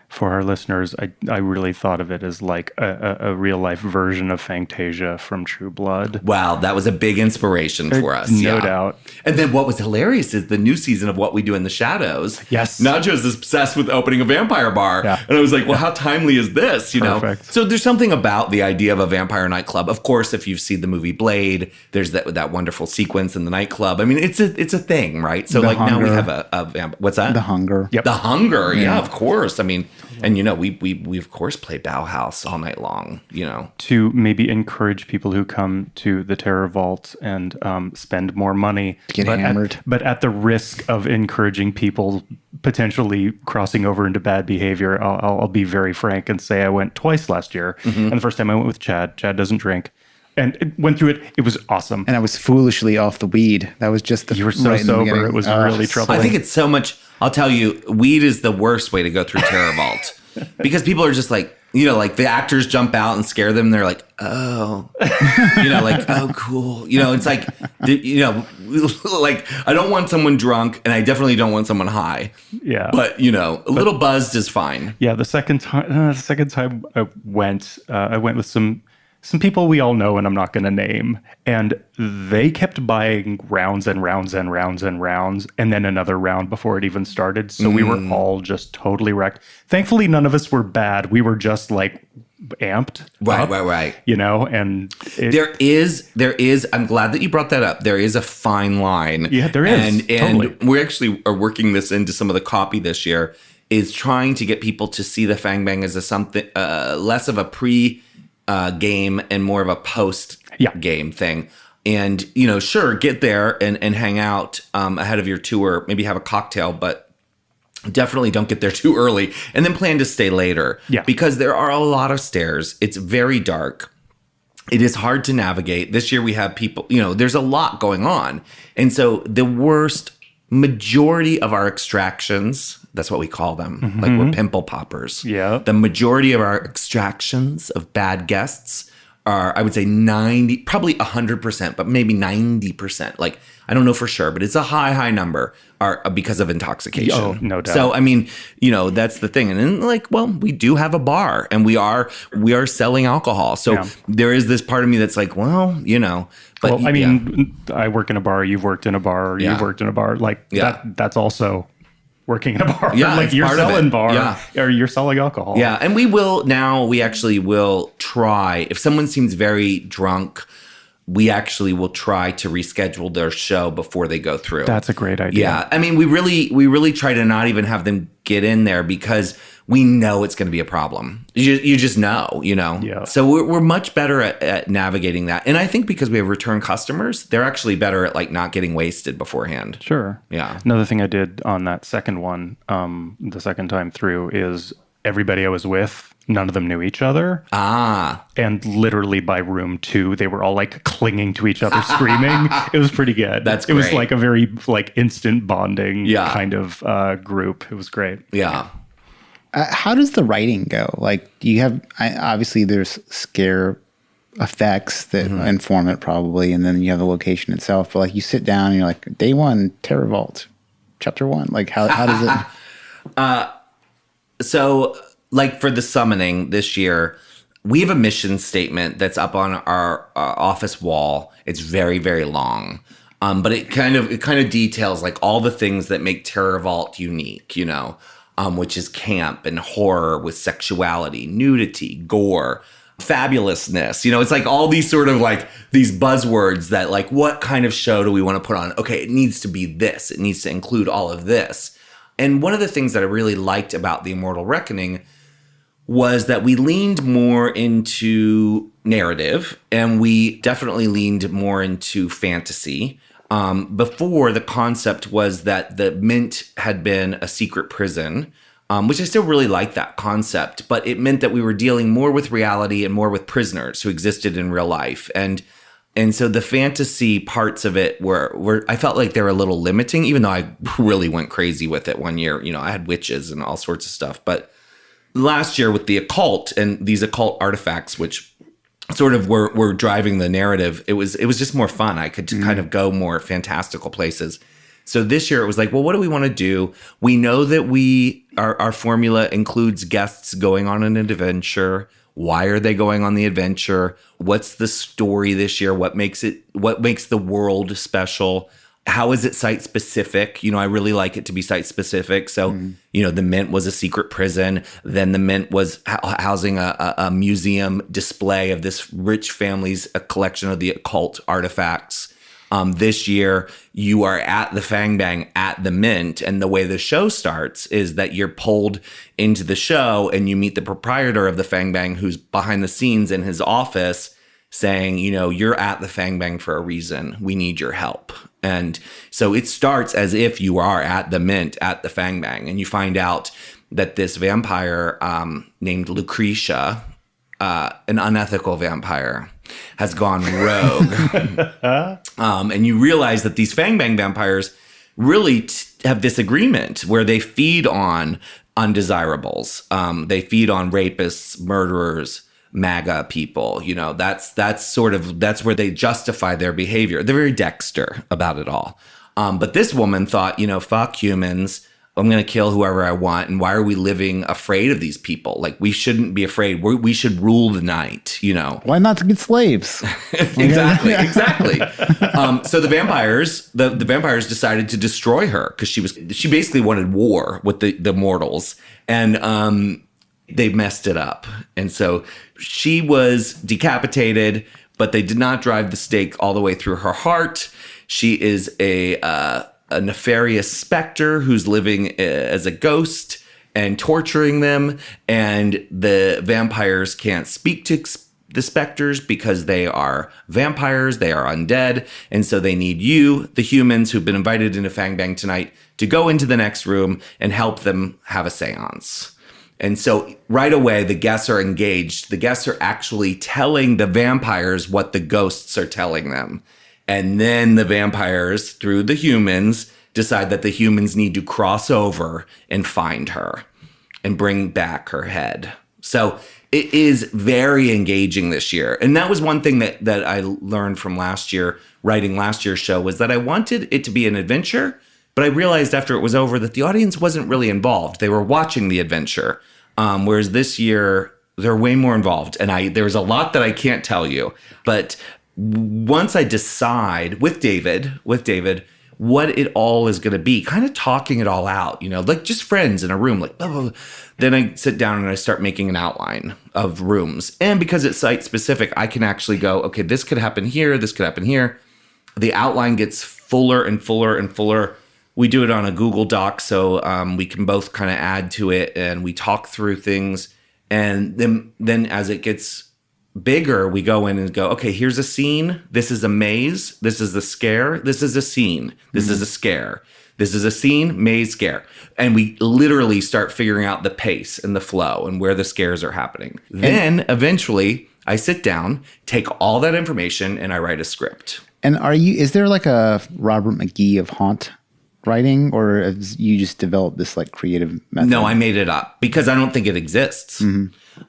for our listeners, I really thought of it as a real life version of Fangtasia from True Blood. Wow, that was a big inspiration for us. No doubt. And then what was hilarious is the new season of What We Do in the Shadows. Yes. Nacho's obsessed with opening a vampire bar. Yeah. And I was like, well, how timely is this? Perfect. So there's something about the idea of a vampire nightclub. Of course, if you've seen the movie Blade, there's that wonderful sequence in the nightclub. I mean, it's a thing, right? So now we have a what's that? The Hunger. Yep. The Hunger. Yeah, of course. I mean, and we of course play Bauhaus all night long, To maybe encourage people who come to the Terror Vault and spend more money. Get hammered. But at the risk of encouraging people potentially crossing over into bad behavior, I'll be very frank and say I went twice last year. Mm-hmm. And the first time I went with Chad. Chad doesn't drink. And it went through it. It was awesome. And I was foolishly off the weed. That was just you were so sober. It was really troubling. I think it's so much. I'll tell you, weed is the worst way to go through Terror Vault because people are just like, like the actors jump out and scare them. They're like, oh, like, oh, cool. It's like, like I don't want someone drunk and I definitely don't want someone high. Yeah. But, a little buzzed is fine. Yeah. The second time I went with some people we all know and I'm not going to name. And they kept buying rounds and rounds and rounds and rounds and then another round before it even started. So we were all just totally wrecked. Thankfully, none of us were bad. We were just like amped. Right. And there is, I'm glad that you brought that up. There is a fine line. Yeah, there is. And totally. we actually are working this into some of the copy this year, is trying to get people to see the Fang Bang as something less of a game and more of a post game thing. And, sure, get there and hang out ahead of your tour, maybe have a cocktail, but definitely don't get there too early and then plan to stay later. Yeah. Because there are a lot of stairs. It's very dark. It is hard to navigate. This year we have people, there's a lot going on. And so the majority of our extractions, that's what we call them. Like we're pimple poppers. Yeah. The majority of our extractions of bad guests are, I would say 90, probably 100%, but maybe 90%. Like, I don't know for sure, but it's a high number are because of intoxication. Oh, no doubt. So, I mean, that's the thing. And then we do have a bar and we are selling alcohol. So there is this part of me that's like, but I mean, I work in a bar, you've worked in a bar, you've worked in a bar. Like that's also working in a bar. Yeah, like you're selling bar or you're selling alcohol. Yeah. And we actually will try, if someone seems very drunk, we actually will try to reschedule their show before they go through. That's a great idea. Yeah. I mean, we really try to not even have them get in there because we know it's going to be a problem. You just know. Yeah. So we're much better at navigating that. And I think because we have return customers, they're actually better at like not getting wasted beforehand. Sure. Yeah. Another thing I did on that second one, the second time through, is everybody I was with, none of them knew each other. And literally by room 2, they were all like clinging to each other, screaming. It was pretty good. That's great. It was like a very instant bonding kind of group. It was great. Yeah. How does the writing go? Like, do you have, obviously there's scare effects that inform it probably, and then you have the location itself, but like you sit down and you're like, day 1, Terror Vault, chapter 1. Like how does it? So like for the summoning this year, we have a mission statement that's up on our office wall. It's very, very long. But it kind of details like all the things that make Terror Vault unique, which is camp and horror with sexuality, nudity, gore, fabulousness. It's like all these sort of like these buzzwords that like, what kind of show do we want to put on? Okay, it needs to be this. It needs to include all of this. And one of the things that I really liked about The Immortal Reckoning was that we leaned more into narrative and we definitely leaned more into fantasy. Before, the concept was that the Mint had been a secret prison, which I still really like that concept, but it meant that we were dealing more with reality and more with prisoners who existed in real life. And so the fantasy parts of it were I felt like they were a little limiting, even though I really went crazy with it one year. I had witches and all sorts of stuff. But last year with the occult and these occult artifacts, which sort of were driving the narrative, it was just more fun. I could kind of go more fantastical places. So this year it was like, well, what do we want to do? We know that our formula includes guests going on an adventure. Why are they going on the adventure? What's the story this year? What makes the world special? How is it site specific? I really like it to be site specific. So, the Mint was a secret prison. Then the Mint was housing a museum display of this rich family's collection of the occult artifacts. This year, you are at the Fang Bang at the Mint, and the way the show starts is that you're pulled into the show and you meet the proprietor of the Fang Bang who's behind the scenes in his office saying, you're at the Fang Bang for a reason. We need your help. And so it starts as if you are at the Mint at the Fang Bang, and you find out that this vampire named Lucretia, an unethical vampire, has gone rogue. And you realize that these Fang Bang vampires really have this agreement where they feed on undesirables. They feed on rapists, murderers, MAGA people. That's where they justify their behavior. They're very Dexter about it all. But this woman thought, fuck humans. I'm going to kill whoever I want. And why are we living afraid of these people? Like, we shouldn't be afraid. We should rule the night, Why not to get slaves? Exactly. So the vampires decided to destroy her because she basically wanted war with the mortals. And they messed it up. And so she was decapitated, but they did not drive the stake all the way through her heart. She is a nefarious specter who's living as a ghost and torturing them. And the vampires can't speak to the specters because they are vampires. They are undead. And so they need you, the humans who've been invited into Fang Bang tonight, to go into the next room and help them have a seance. And so right away, the guests are engaged. The guests are actually telling the vampires what the ghosts are telling them. And then the vampires, through the humans, decide that the humans need to cross over and find her and bring back her head. So it is very engaging this year. And that was one thing that I learned from last year, writing last year's show, was that I wanted it to be an adventure. But I realized after it was over that the audience wasn't really involved. They were watching the adventure. Whereas this year, they're way more involved. And there's a lot that I can't tell you. But once I decide with David, what it all is going to be, kind of talking it all out, like just friends in a room, like blah, blah, blah. Then I sit down and I start making an outline of rooms. And because it's site specific, I can actually go, okay, this could happen here. This could happen here. The outline gets fuller and fuller and fuller. We do it on a Google Doc, so we can both kind of add to it, and we talk through things. And then as it gets bigger, we go in and go, okay, here's a scene. This is a maze. This is the scare. This is a scene. This is a scare. This is a scene, maze, scare. And we literally start figuring out the pace and the flow and where the scares are happening. Then eventually I sit down, take all that information, and I write a script. And is there like a Robert McGee of haunt writing, or have you just developed this like creative method? No, I made it up because I don't think it exists.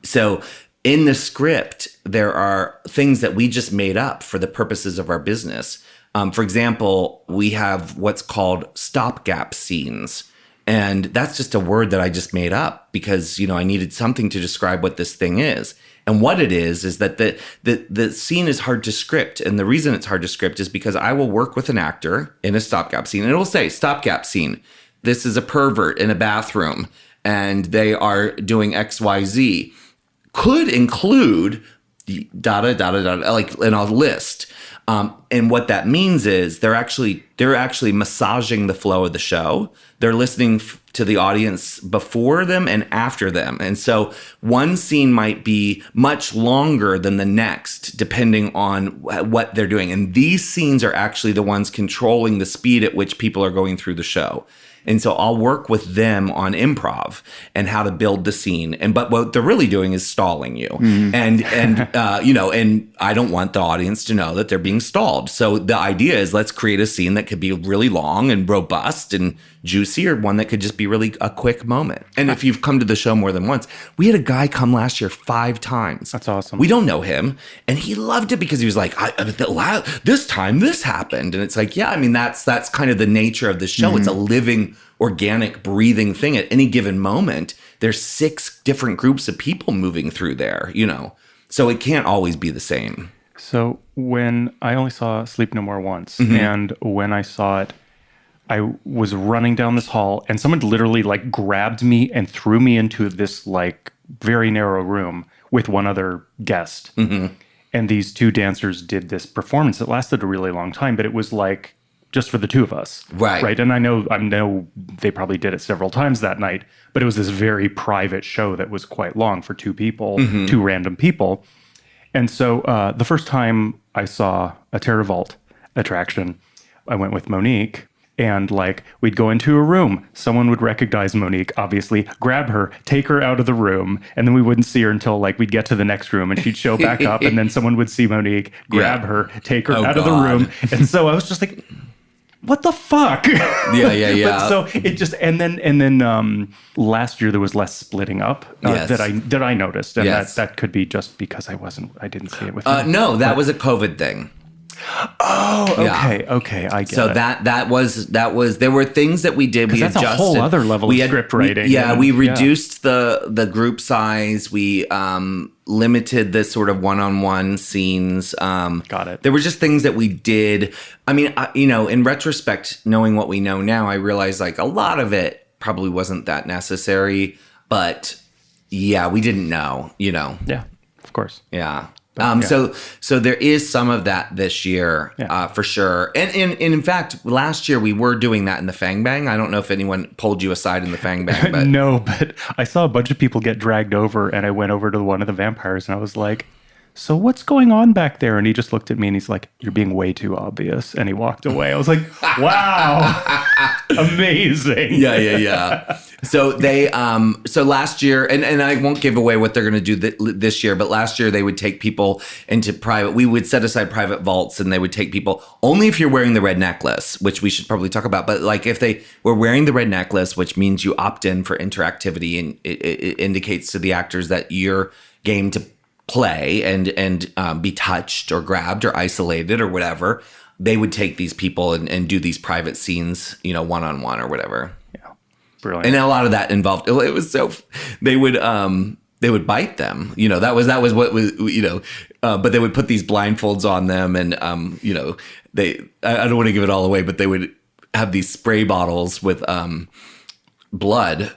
So in the script, there are things that we just made up for the purposes of our business. For example, we have what's called stopgap scenes. And that's just a word that I just made up because, I needed something to describe what this thing is. And what it is that the scene is hard to script. And the reason it's hard to script is because I will work with an actor in a stopgap scene, and it will say, stopgap scene. This is a pervert in a bathroom, and they are doing XYZ. Could include like in a list. And what that means is they're actually massaging the flow of the show. They're listening to the audience before them and after them. And so one scene might be much longer than the next, depending on what they're doing. And these scenes are actually the ones controlling the speed at which people are going through the show. And so I'll work with them on improv and how to build the scene. But what they're really doing is stalling you. And I don't want the audience to know that they're being stalled. So the idea is, let's create a scene that could be really long and robust and juicy, or one that could just be really a quick moment. And if you've come to the show more than once, we had a guy come last year 5 times. That's awesome. We don't know him. And he loved it because he was like, this time this happened. And it's like, yeah, I mean, that's kind of the nature of the show. It's a living, organic, breathing thing. At any given moment, there's 6 different groups of people moving through there, So it can't always be the same. So when I only saw Sleep No More once, and when I saw it, I was running down this hall, and someone literally like grabbed me and threw me into this like very narrow room with one other guest. And these 2 dancers did this performance that lasted a really long time, but it was like just for the 2 of us. Right. And I know they probably did it several times that night, but it was this very private show that was quite long for 2 people, 2 random people. And so the first time I saw a Terror Vault attraction, I went with Monique. And like, we'd go into a room, someone would recognize Monique, obviously, grab her, take her out of the room, and then we wouldn't see her until like we'd get to the next room, and she'd show back up, and then someone would see Monique, grab her, take her out of the room. And so I was just like, what the fuck? Yeah. But so it just and then last year there was less splitting up Yes. that I noticed, and Yes. that could be just because I didn't see it with you. No, that was a COVID thing. Oh, Yeah. okay, I get So it. that was there were things that we did. We that's a adjusted. whole other level of script writing. We reduced the group size. We limited the sort of one-on-one scenes. Got it. There were just things that we did. I mean, in retrospect, knowing what we know now, I realize like a lot of it probably wasn't that necessary. But yeah, we didn't know. Yeah, of course. Yeah. Yeah. So there is some of that this year, for sure. And in fact, last year we were doing that in the Fang Bang. I don't know if anyone pulled you aside in the Fang Bang, but No, but I saw a bunch of people get dragged over, and I went over to one of the vampires, and I was like, so what's going on back there? And he just looked at me and he's like, you're being way too obvious. And he walked away. I was like, wow, amazing. Yeah. So they, so last year, and I won't give away what they're going to do this year, but last year they would take people into private, we would set aside private vaults, and they would take people only if you're wearing the red necklace, which we should probably talk about. But like if they were wearing the red necklace, which means you opt in for interactivity, and it indicates to the actors that you're game to play and be touched or grabbed or isolated or whatever, they would take these people and do these private scenes, one-on-one or whatever. Yeah. Brilliant. And a lot of that involved, it was so, they would bite them, that was what was, but they would put these blindfolds on them, and, I don't want to give it all away, but they would have these spray bottles with blood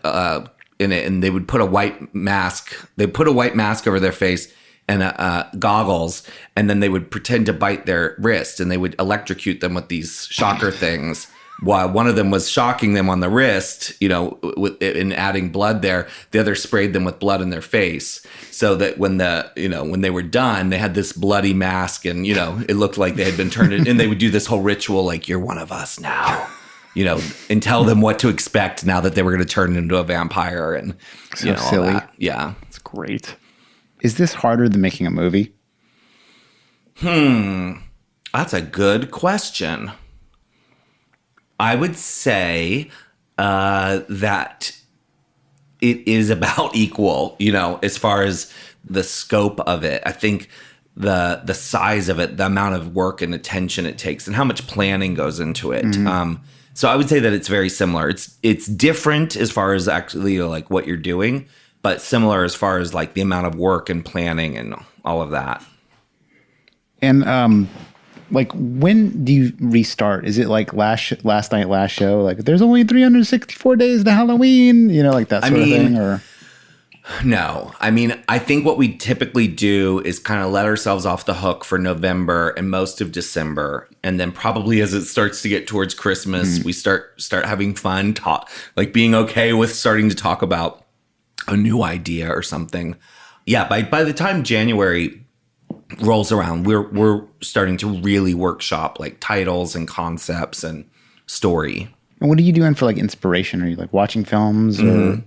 in it, and they would put a white mask. They put a white mask over their face and goggles, and then they would pretend to bite their wrist, and they would electrocute them with these shocker things. While one of them was shocking them on the wrist, and adding blood there, the other sprayed them with blood in their face, so that when they were done, they had this bloody mask, and it looked like they had been turned in, and they would do this whole ritual like, you're one of us now. And tell them what to expect now that they were going to turn into a vampire, and So silly. all that. Yeah. It's great. Is this harder than making a movie? That's a good question. I would say that it is about equal, as far as the scope of it. I think the size of it, the amount of work and attention it takes, and how much planning goes into it. Mm-hmm. So I would say that it's very similar. It's different as far as actually like what you're doing, but similar as far as like the amount of work and planning and all of that. And like, when do you restart? Is it like last night, last show? Like, there's only 364 days to Halloween, like that sort of thing? Or no, I think what we typically do is kind of let ourselves off the hook for November and most of December, and then probably as it starts to get towards Christmas, we start having fun, like being okay with starting to talk about a new idea or something. Yeah, by the time January rolls around, we're starting to really workshop like titles and concepts and story. And what are you doing for like inspiration? Are you like watching films or?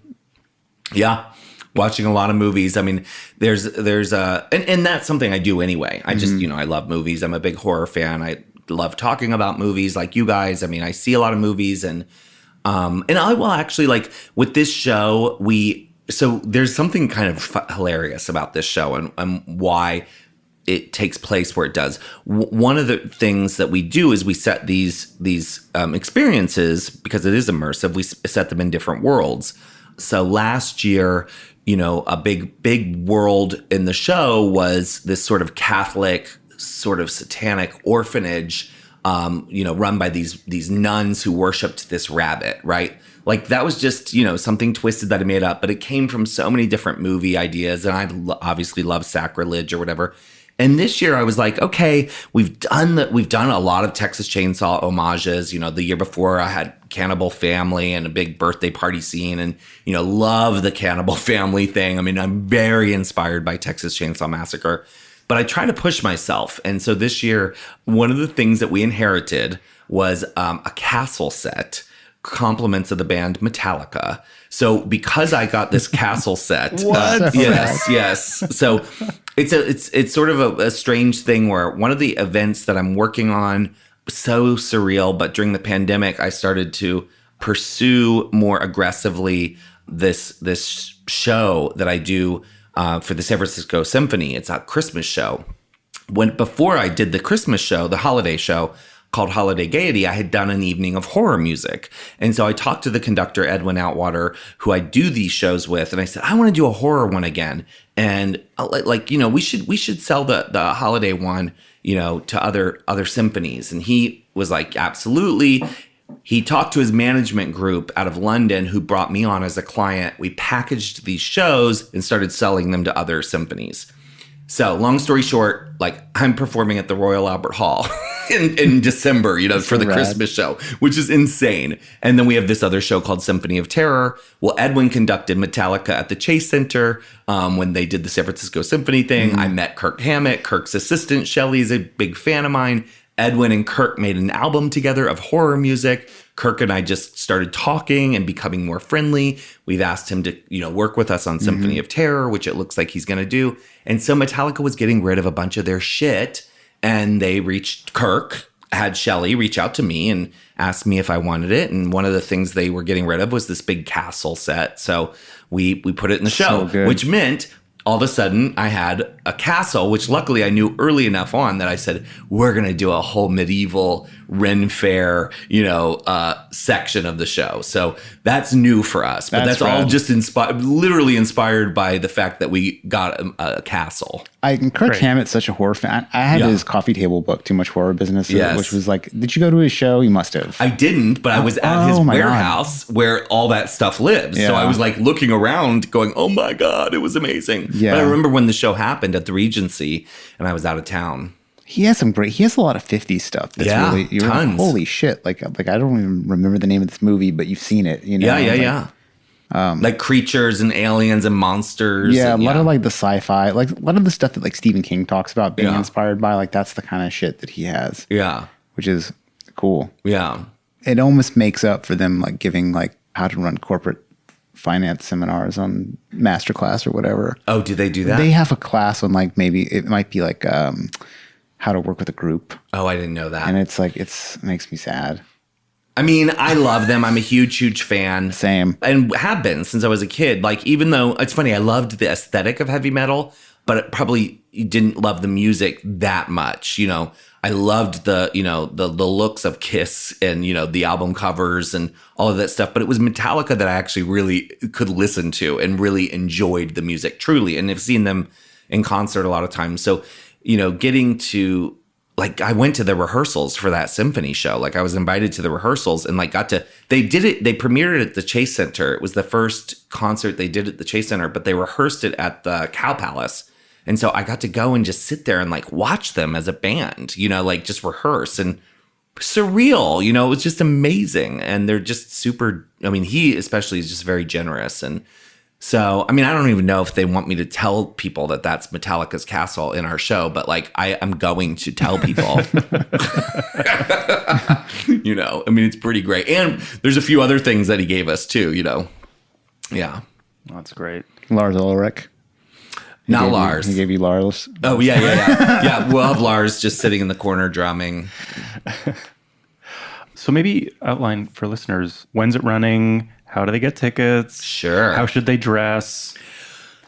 Yeah. Watching a lot of movies. There's and that's something I do anyway. I just, I love movies. I'm a big horror fan. I love talking about movies like you guys. I see a lot of movies, and I will actually, like with this show, so there's something kind of hilarious about this show and why it takes place where it does. One of the things that we do is we set these experiences, because it is immersive, we set them in different worlds. So last year, a big world in the show was this sort of Catholic, sort of satanic orphanage, run by these nuns who worshipped this rabbit, right? Like that was just, something twisted that I made up, but it came from so many different movie ideas, and I obviously love sacrilege or whatever. And this year I was like, okay, we've done a lot of Texas Chainsaw homages. The year before I had Cannibal Family and a big birthday party scene, and, love the Cannibal Family thing. I'm very inspired by Texas Chainsaw Massacre, but I try to push myself. And so this year, one of the things that we inherited was a castle set, compliments of the band Metallica. So because I got this castle set, yes. So it's sort of a strange thing where one of the events that I'm working on so surreal. But during the pandemic, I started to pursue more aggressively this show that I do for the San Francisco Symphony. It's a Christmas show. Before I did the Christmas show, the holiday show called Holiday Gaiety, I had done an evening of horror music. And so I talked to the conductor, Edwin Outwater, who I do these shows with. And I said, I want to do a horror one again. And we should sell the holiday one, to other symphonies. And he was like, absolutely. He talked to his management group out of London who brought me on as a client. We packaged these shows and started selling them to other symphonies. So long story short, I'm performing at the Royal Albert Hall in December, for the Christmas show, which is insane. And then we have this other show called Symphony of Terror. Well, Edwin conducted Metallica at the Chase Center when they did the San Francisco Symphony thing. I met Kirk Hammett, Kirk's assistant. Shelley's a big fan of mine. Edwin and Kirk made an album together of horror music. Kirk and I just started talking and becoming more friendly. We've asked him to, work with us on Symphony of Terror, which it looks like he's going to do. And so Metallica was getting rid of a bunch of their shit. And they had Shelley reach out to me and ask me if I wanted it. And one of the things they were getting rid of was this big castle set. So we put it in the show, which meant all of a sudden I had a castle, which luckily I knew early enough on that I said, we're going to do a whole medieval Ren Fair, section of the show. So that's new for us, but that's all just literally inspired by the fact that we got a castle. Kirk Hammett's such a horror fan. I had his coffee table book, Too Much Horror Business, which was like, did you go to his show? You must have. I didn't, but I was at his warehouse where all that stuff lives. Yeah. So I was looking around going, oh my God, it was amazing. Yeah. But I remember when the show happened at the Regency and I was out of town. He has a lot of 50s stuff. That's really, tons. Holy shit. I don't even remember the name of this movie, but you've seen it, Yeah. Creatures and aliens and monsters. Yeah, a lot of the sci-fi, a lot of the stuff that Stephen King talks about being inspired by, that's the kind of shit that he has. Yeah. Which is cool. Yeah. It almost makes up for them giving how to run corporate finance seminars on Masterclass or whatever. Oh, do they do that? They have a class on maybe it might be how to work with a group. Oh, I didn't know that. And it's it makes me sad. I mean, I love them. I'm a huge fan. Same. And have been since I was a kid. Even though it's funny, I loved the aesthetic of heavy metal, but probably didn't love the music that much. I loved the looks of Kiss and, the album covers and all of that stuff. But it was Metallica that I actually really could listen to and really enjoyed the music truly. And I've seen them in concert a lot of times. So, getting to I went to the rehearsals for that symphony show. I was invited to the rehearsals and they premiered it at the Chase Center. It was the first concert they did at the Chase Center, but they rehearsed it at the Cow Palace. And so I got to go and just sit there and watch them as a band, just rehearse and surreal, it was just amazing. And they're just super, he especially is just very generous. And so, I don't even know if they want me to tell people that that's Metallica's castle in our show, but I am going to tell people, it's pretty great. And there's a few other things that he gave us too, Yeah. That's great. Lars Ulrich. Not Lars. He gave you Lars. Oh, yeah. Yeah, we'll have Lars just sitting in the corner drumming. So maybe outline for listeners, when's it running? How do they get tickets? Sure. How should they dress?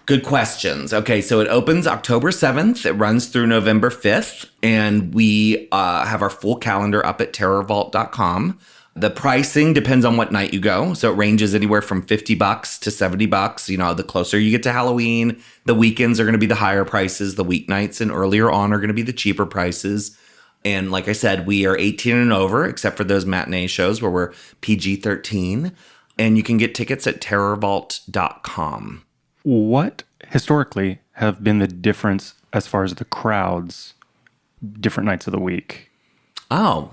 Good questions. Okay, so it opens October 7th. It runs through November 5th. And we have our full calendar up at terrorvault.com. The pricing depends on what night you go. So it ranges anywhere from $50 to $70. The closer you get to Halloween, the weekends are going to be the higher prices. The weeknights and earlier on are going to be the cheaper prices. And like I said, we are 18 and over, except for those matinee shows where we're PG-13. And you can get tickets at terrorvault.com. What historically have been the difference as far as the crowds, different nights of the week? Oh,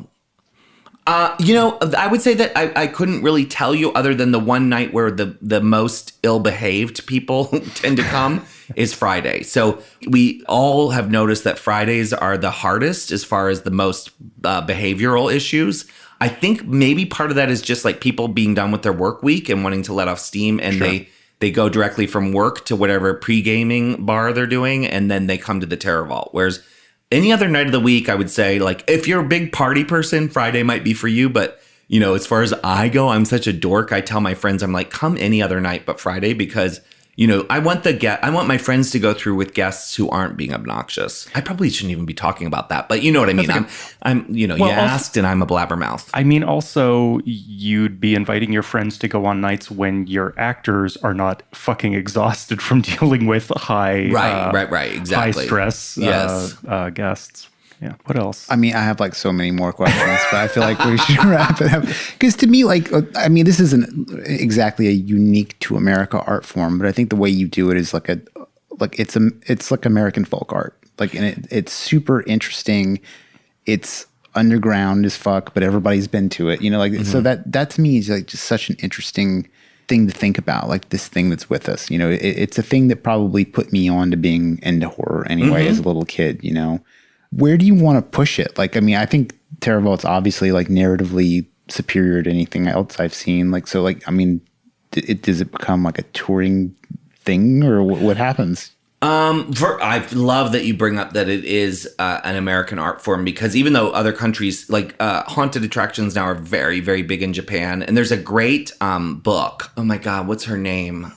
I would say that I couldn't really tell you other than the one night where the most ill-behaved people tend to come is Friday. So we all have noticed that Fridays are the hardest as far as the most behavioral issues. I think maybe part of that is just people being done with their work week and wanting to let off steam, and sure. They go directly from work to whatever pre-gaming bar they're doing, and then they come to the Terror Vault. Whereas Any other night of the week, I would say, like, if you're a big party person, Friday might be for you. But, you know, as far as I go, I'm such a dork. I tell my friends, I'm like, come any other night but Friday, because, you know, I want my friends to go through with guests who aren't being obnoxious. I probably shouldn't even be talking about that, but you know what I mean. I'm you know, well, you asked, and I'm a blabbermouth. I mean, also, you'd be inviting your friends to go on nights when your actors are not fucking exhausted from dealing with high, exactly, high stress guests. Yeah. What else? I mean, I have like so many more questions, but I feel like we should wrap it up. Because to me, like, I mean, this isn't exactly a unique to America art form, but I think the way you do it is it's like American folk art. Like, and it's super interesting. It's underground as fuck, but everybody's been to it. You know, like, so that to me is like just such an interesting thing to think about, like this thing that's with us. You know, it's a thing that probably put me on to being into horror anyway as a little kid, you know. Where do you want to push it? Like, I mean, I think TerraVault's obviously like narratively superior to anything else I've seen. Like, so like, I mean, does it become like a touring thing, or what happens? I love that you bring up that it is an American art form, because even though other countries, like haunted attractions now are very, very big in Japan, and there's a great book. Oh my God, what's her name?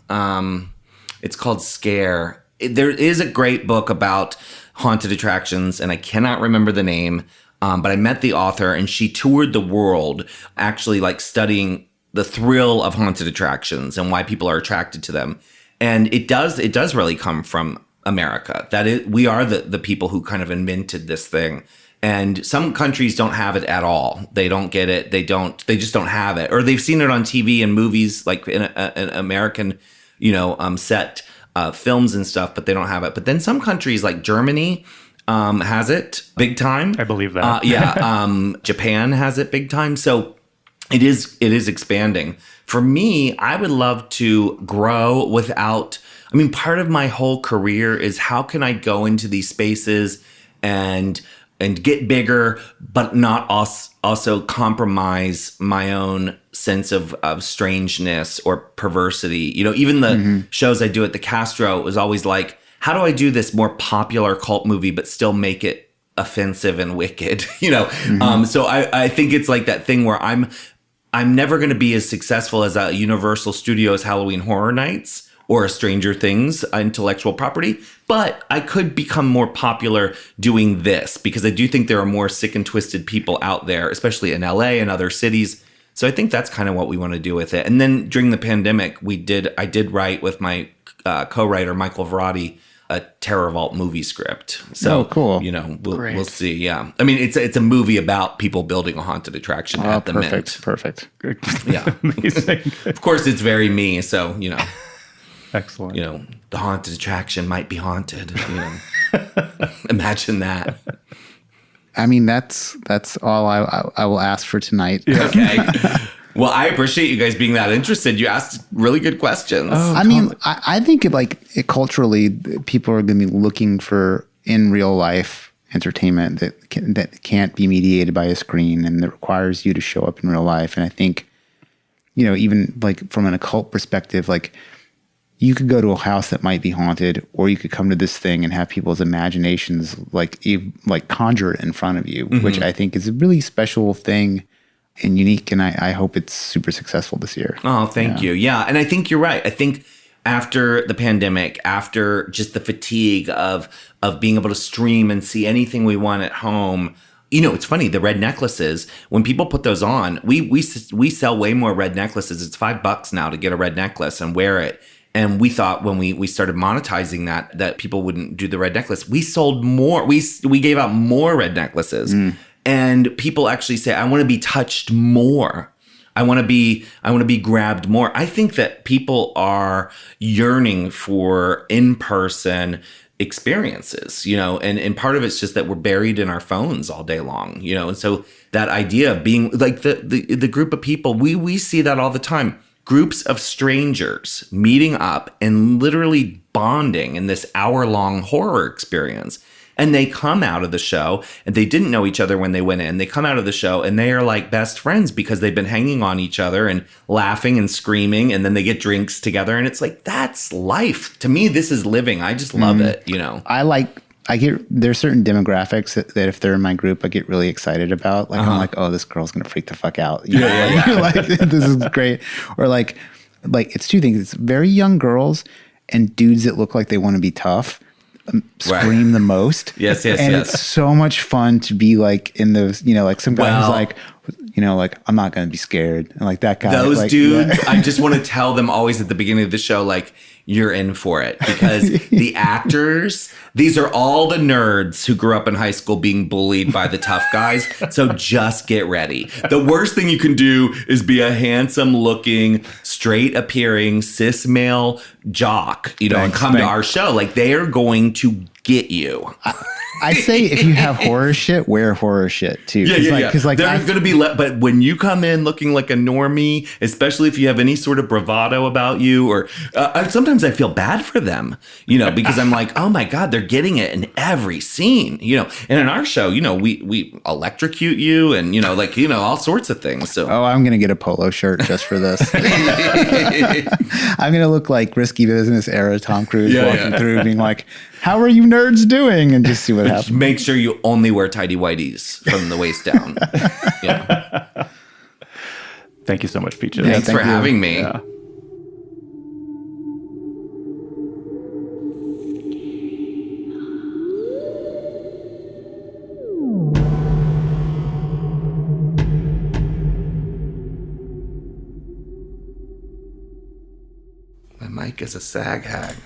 It's called Scare. There is a great book about haunted attractions, and I cannot remember the name, but I met the author, and she toured the world actually like studying the thrill of haunted attractions and why people are attracted to them. And it does really come from America. We are the people who kind of invented this thing. And some countries don't have it at all. They don't get it. They just don't have it. Or they've seen it on TV and movies, like in an American, you know, set films and stuff, but they don't have it. But then some countries like Germany has it big time. I believe that. Japan has it big time. So it is expanding. For me, I would love to grow without, I mean, part of my whole career is how can I go into these spaces and get bigger, but not also compromise my own sense of strangeness or perversity. You know, even the shows I do at the Castro was always like, how do I do this more popular cult movie, but still make it offensive and wicked? You know, so I think it's like that thing where I'm never going to be as successful as a Universal Studios Halloween Horror Nights or a Stranger Things intellectual property, but I could become more popular doing this, because I do think there are more sick and twisted people out there, especially in LA and other cities. So I think that's kind of what we want to do with it. And then during the pandemic, I did write with my co-writer Michael Verratti a TerraVault movie script. So cool. You know, we'll see. Yeah, I mean, it's a movie about people building a haunted attraction at the Mint. Perfect. Yeah, Amazing. Of course, it's very me. So you know. Excellent. You know, the haunted attraction might be haunted. You know, imagine that. I mean, that's all I will ask for tonight. Yeah. Okay. Well, I appreciate you guys being that interested. You asked really good questions. I mean, I think culturally, people are going to be looking for in real life entertainment that can't be mediated by a screen and that requires you to show up in real life. And I think, you know, even like from an occult perspective, like, you could go to a house that might be haunted, or you could come to this thing and have people's imaginations like conjure it in front of you, which I think is a really special thing and unique. And I hope it's super successful this year. Oh, thank you. Yeah. And I think you're right. I think after the pandemic, after just the fatigue of being able to stream and see anything we want at home, you know, it's funny, the red necklaces, when people put those on, we sell way more red necklaces. It's $5 now to get a red necklace and wear it. And we thought when we started monetizing that people wouldn't do the red necklace. We sold more. We gave out more red necklaces. And people actually say, I want to be touched more. I want to be grabbed more. I think that people are yearning for in-person experiences, you know, and part of it's just that we're buried in our phones all day long, you know. And so that idea of being like the group of people, we see that all the time. Groups of strangers meeting up and literally bonding in this hour-long horror experience. And they come out of the show, and they didn't know each other when they went in. They come out of the show, and they are like best friends because they've been hanging on each other and laughing and screaming, and then they get drinks together. And it's like, that's life. To me, this is living. I just love it, you know. I like there's certain demographics that if they're in my group, I get really excited about. Like I'm like, oh, this girl's gonna freak the fuck out. You know, like this is great. Or like it's two things. It's very young girls and dudes that look like they want to be tough. Scream the most. Yes. It's so much fun to be like in those, you know, like some guy who's like, you know, like I'm not going to be scared. And like that guy. Those like, dudes, I just want to tell them always at the beginning of the show, like, you're in for it, because the actors, these are all the nerds who grew up in high school being bullied by the tough guys. So just get ready. The worst thing you can do is be a handsome looking, straight appearing cis male jock, you know, and come to our show. Like, they are going to get you. I say if you have horror shit, wear horror shit too. Because like there's going to be, but when you come in looking like a normie, especially if you have any sort of bravado about you, or sometimes I feel bad for them, you know, because I'm like, oh my God, they're getting it in every scene, you know. And in our show, you know, we electrocute you and, you know, like, you know, all sorts of things. So I'm going to get a polo shirt just for this. I'm going to look like Risky Business era Tom Cruise walking through being like, how are you nerds doing? And just see what happens. Make sure you only wear tidy whities from the waist down. Yeah. Thank you so much, Peaches. Thanks for having me. Yeah. My mic is a sag hag.